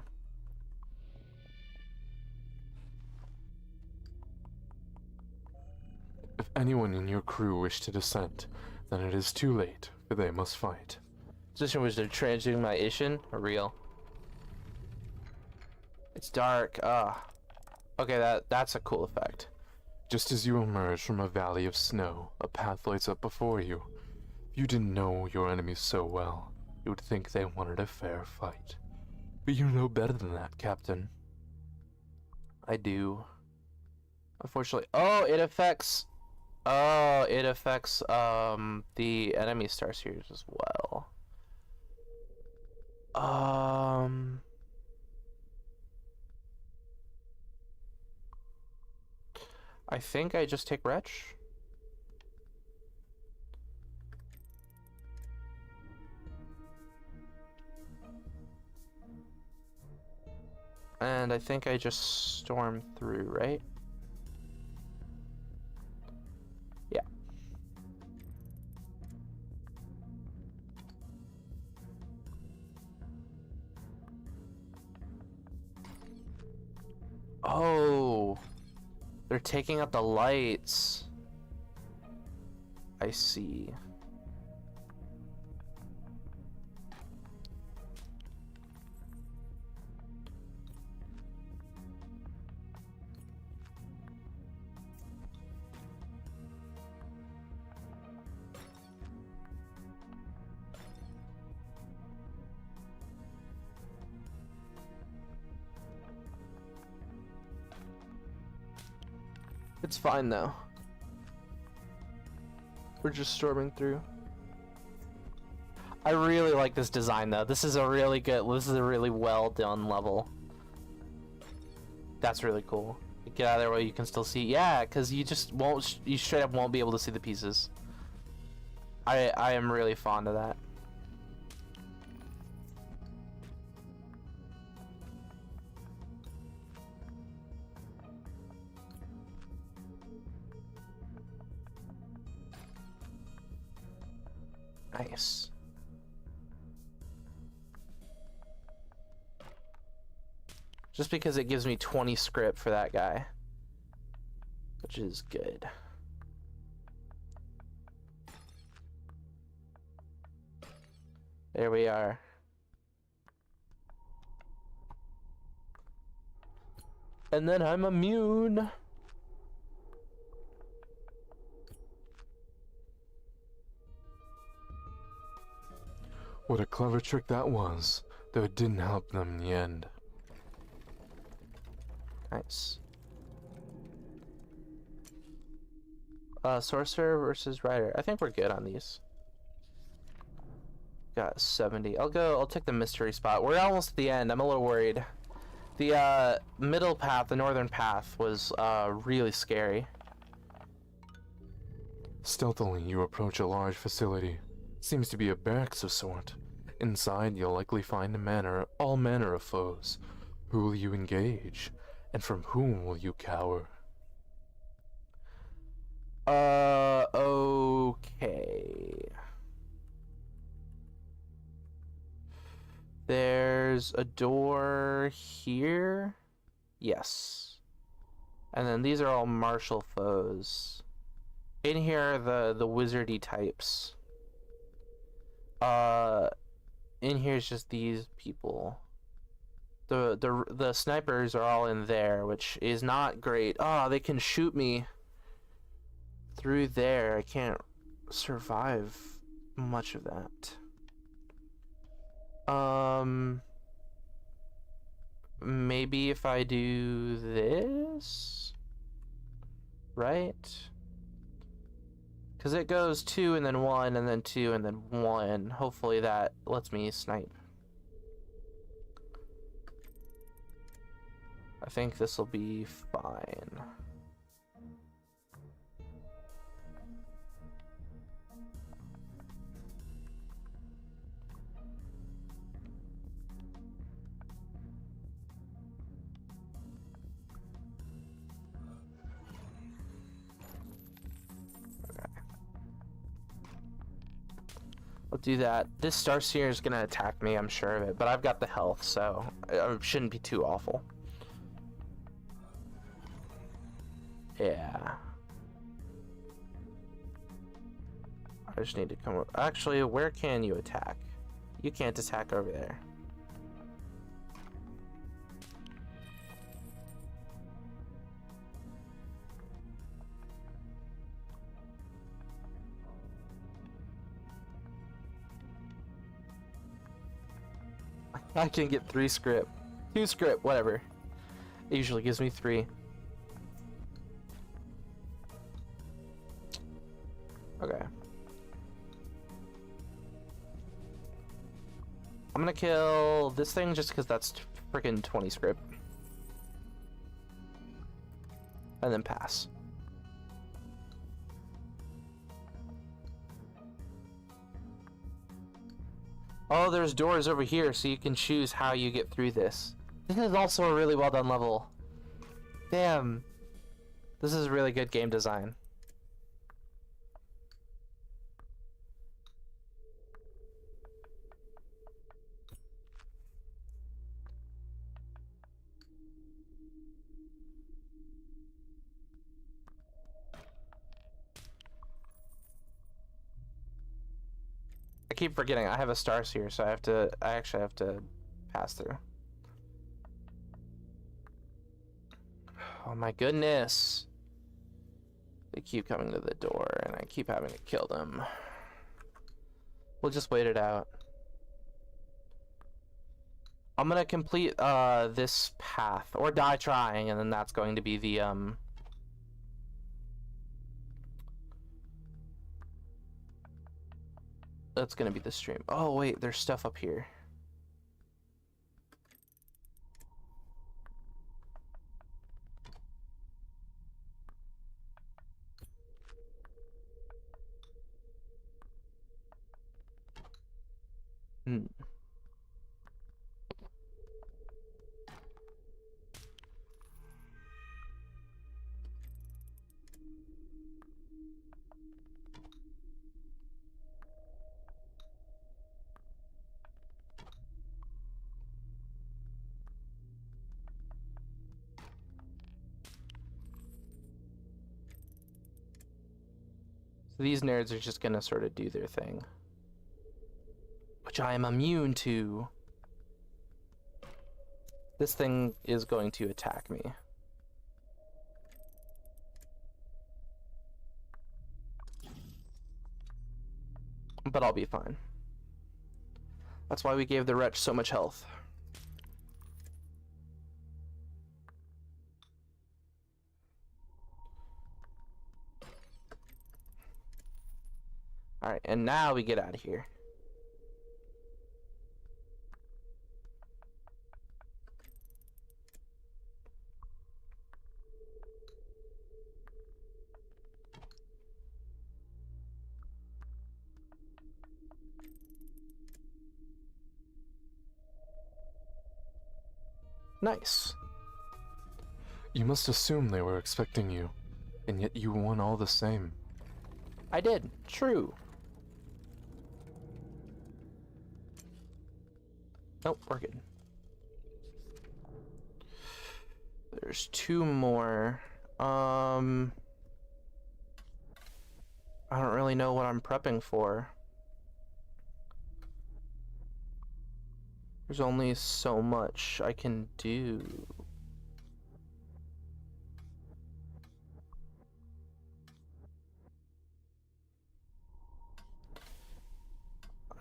If anyone in your crew wish to dissent, then it is too late, for they must fight. Position was transmuting my Ishin or real. It's dark. Okay, that's a cool effect. Just as you emerge from a valley of snow, a path lights up before you. If you didn't know your enemies so well, you would think they wanted a fair fight. But you know better than that, Captain. I do. Unfortunately. Oh, it affects. Oh, it affects the enemy Starseers as well. I think I just take Wretch. And I think I just storm through, right? Yeah. Oh, they're taking out the lights. I see. It's fine though. We're just storming through. I really like this design though. This is a really well done level. That's really cool. Get out of there while you can still see. Yeah, because you just won't, you straight up won't be able to see the pieces. I am really fond of that. Nice. Just because it gives me 20 script for that guy, which is good. There we are. And then I'm immune. What a clever trick that was, though it didn't help them in the end. Nice. Sorcerer versus Rider. I think we're good on these. Got 70. I'll take the mystery spot. We're almost at the end. I'm a little worried. The middle path, the northern path, was really scary. Stealthily, you approach a large facility. Seems to be a barracks of sort. Inside, you'll likely find all manner of foes. Who will you engage? And from whom will you cower? Okay. There's a door here. Yes. And then these are all martial foes. In here are the wizardy types. In here's just these people. The snipers are all in there, which is not great. Oh, they can shoot me through there. I can't survive much of that. Maybe if I do this, right? Because it goes 2 and then 1 and then 2 and then 1. Hopefully that lets me snipe. I think this will be fine. I'll do that. This Starseer is gonna attack me, I'm sure of it, but I've got the health, so it shouldn't be too awful. Yeah. I just need to come up. Actually, where can you attack? You can't attack over there. I can get 3 script. 2 script, whatever. It usually gives me 3. Okay. I'm gonna kill this thing just because that's freaking 20 script. And then pass. Oh, there's doors over here, so you can choose how you get through this. This is also a really well done level. Damn. This is really good game design. I keep forgetting I have a Starseer, so I actually have to pass through. Oh my goodness. They keep coming to the door and I keep having to kill them. We'll just wait it out. I'm gonna complete this path or die trying, and then that's going to be the That's gonna be the stream. Oh wait, there's stuff up here. Hmm. So these nerds are just gonna sort of do their thing, which I am immune to. This thing is going to attack me. But I'll be fine. That's why we gave the wretch so much health. Alright, and now we get out of here. Nice. You must assume they were expecting you, and yet you won all the same. I did. True. Nope, we're good. There's two more. I don't really know what I'm prepping for. There's only so much I can do.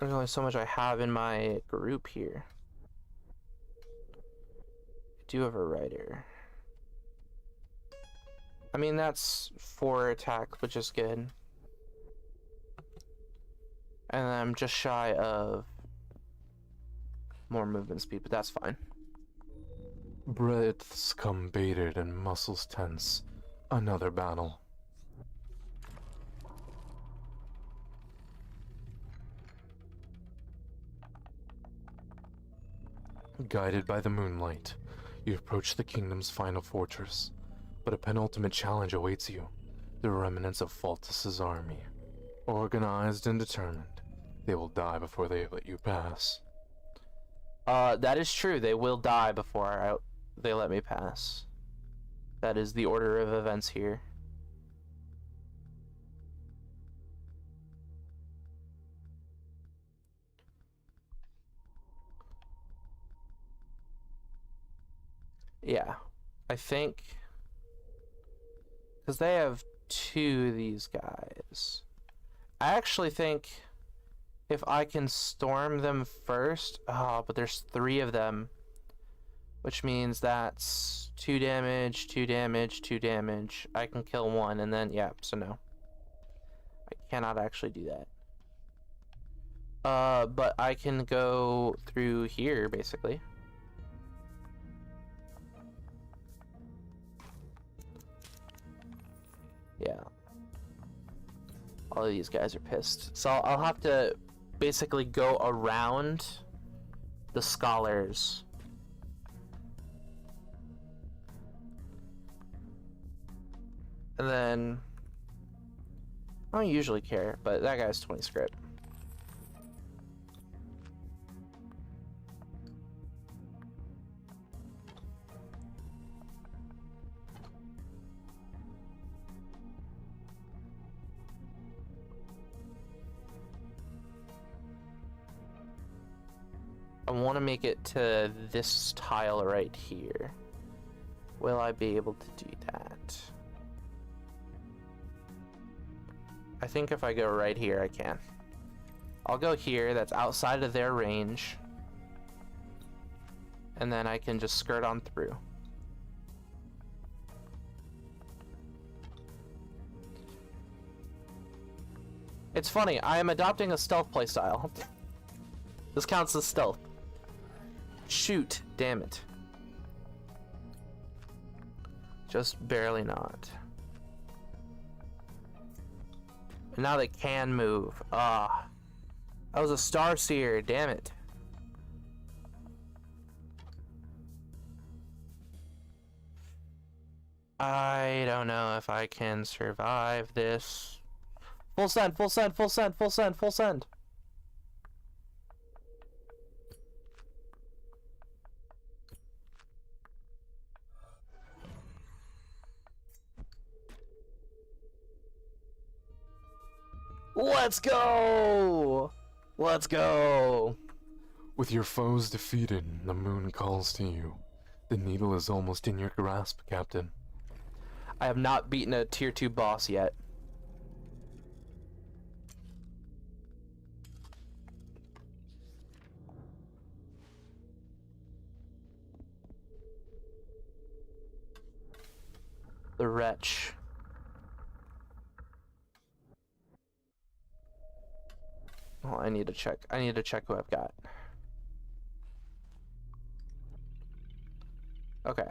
There's only so much I have in my group here. I do have a writer. I mean, that's 4 attack, which is good. And I'm just shy of more movement speed, but that's fine. Breaths come bated and muscles tense. Another battle. Guided by the moonlight, you approach the kingdom's final fortress, but a penultimate challenge awaits you. The remnants of Faltus's army. Organized and determined, they will die before they let you pass. That is true. They will die before they let me pass. That is the order of events here. Yeah, I think because they have 2 of these guys. I actually think if I can storm them first, but there's 3 of them, which means that's 2 damage, 2 damage, 2 damage. I can kill 1, and then yeah. So no, I cannot actually do that. But I can go through here basically. Yeah. All of these guys are pissed. So I'll have to basically go around the scholars. And then I don't usually care, but that guy's 20 script. I want to make it to this tile right here. Will I be able to do that? I think if I go right here, I can. I'll go here, that's outside of their range. And then I can just skirt on through. It's funny, I am adopting a stealth playstyle. This counts as stealth. Shoot, damn it. Just barely not. And now they can move. Ah. I was a star seer, damn it. I don't know if I can survive this. Full send, full send, full send, full send, full send. Let's go! Let's go! With your foes defeated, the moon calls to you. The needle is almost in your grasp, Captain. I have not beaten a tier 2 boss yet. The wretch. Oh, I need to check. I need to check who I've got. Okay.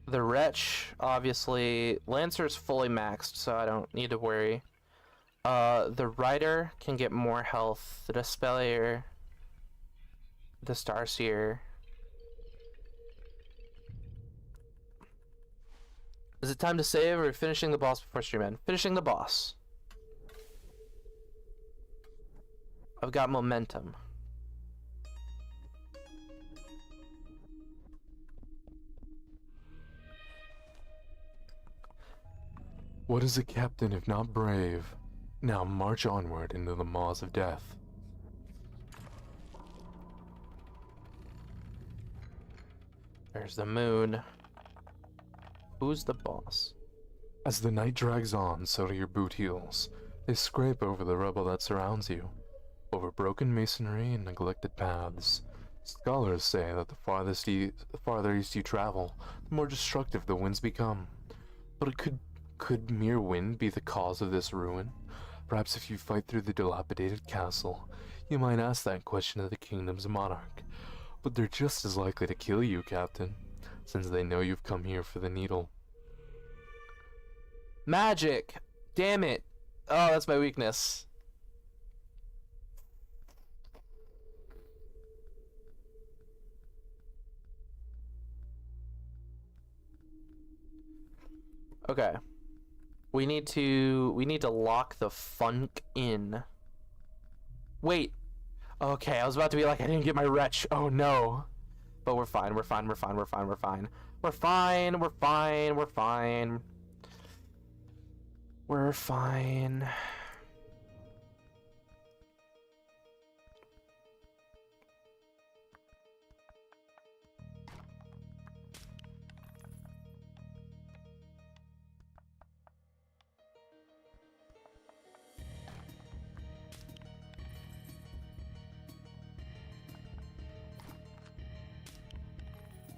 The wretch, obviously, Lancer's fully maxed, so I don't need to worry. The Rider can get more health. The Dispellier, the Starseer. Is it time to save or finishing the boss before stream end? Finishing the boss. I've got momentum. What is a captain if not brave? Now march onward into the maws of death. There's the moon. Who's the boss? As the night drags on, so do your boot heels. They scrape over the rubble that surrounds you, over broken masonry and neglected paths. Scholars say that the farther east you travel, the more destructive the winds become. But could mere wind be the cause of this ruin? Perhaps if you fight through the dilapidated castle, you might ask that question of the kingdom's monarch. But they're just as likely to kill you, Captain, since they know you've come here for the needle. Magic! Damn it! Oh, that's my weakness. Okay. We need to lock the funk in. Wait. Okay, I was about to be like, I didn't get my wretch. Oh no. But we're fine, we're fine, we're fine, we're fine, we're fine. We're fine, we're fine, we're fine. We're fine.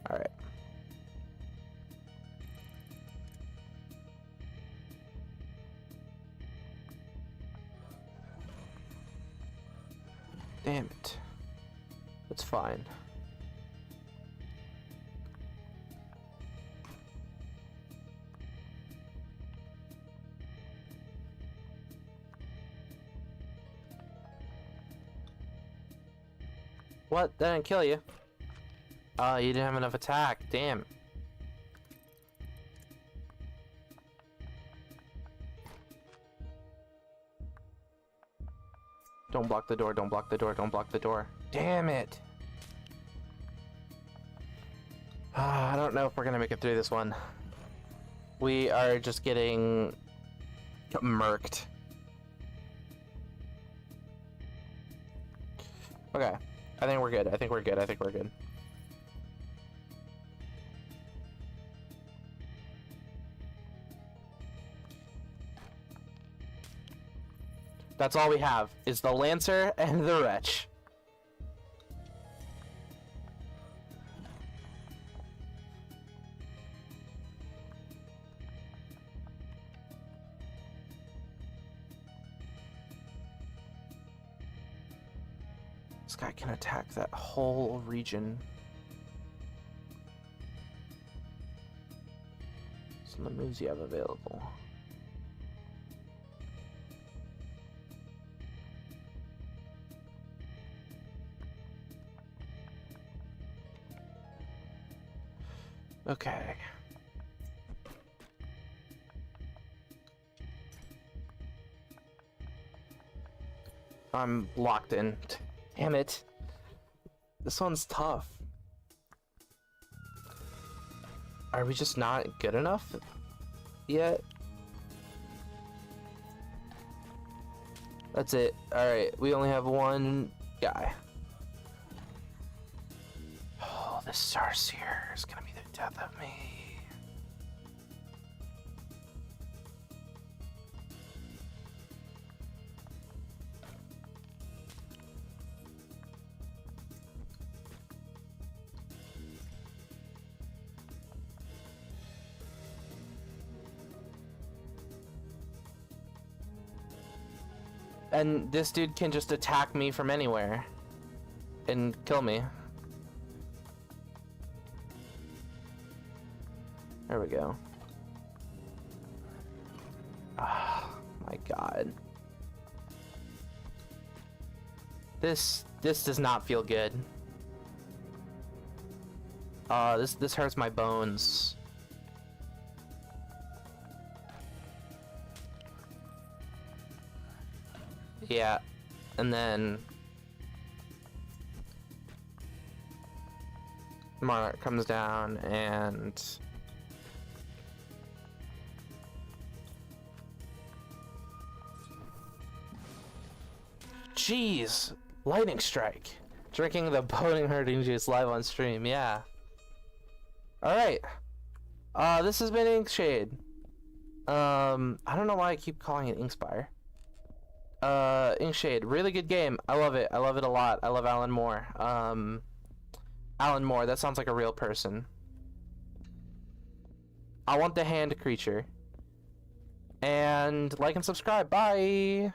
All right. Damn it. It's fine. What? That didn't kill you. Oh, you didn't have enough attack. Damn. Don't block the door, don't block the door, don't block the door. Damn it. I don't know if we're gonna make it through this one. We are just getting murked. Okay. I think we're good. I think we're good. I think we're good. That's all we have, is the Lancer and the Wretch. This guy can attack that whole region. Some of the moves you have available. Okay. I'm locked in. Damn it. This one's tough. Are we just not good enough yet? That's it. Alright, we only have one guy. Oh, this Starseer is gonna be the death of me. And this dude can just attack me from anywhere and kill me. There we go. Ah, my God. This does not feel good. This hurts my bones. Yeah, and then Monarch comes down and jeez, lightning strike. Drinking the boating hurting juice live on stream, yeah. Alright. This has been Inkshade. I don't know why I keep calling it Inkspire. Inkshade, really good game. I love it. I love it a lot. I love Alan Moore. Alan Moore, that sounds like a real person. I want the hand creature. And like and subscribe. Bye!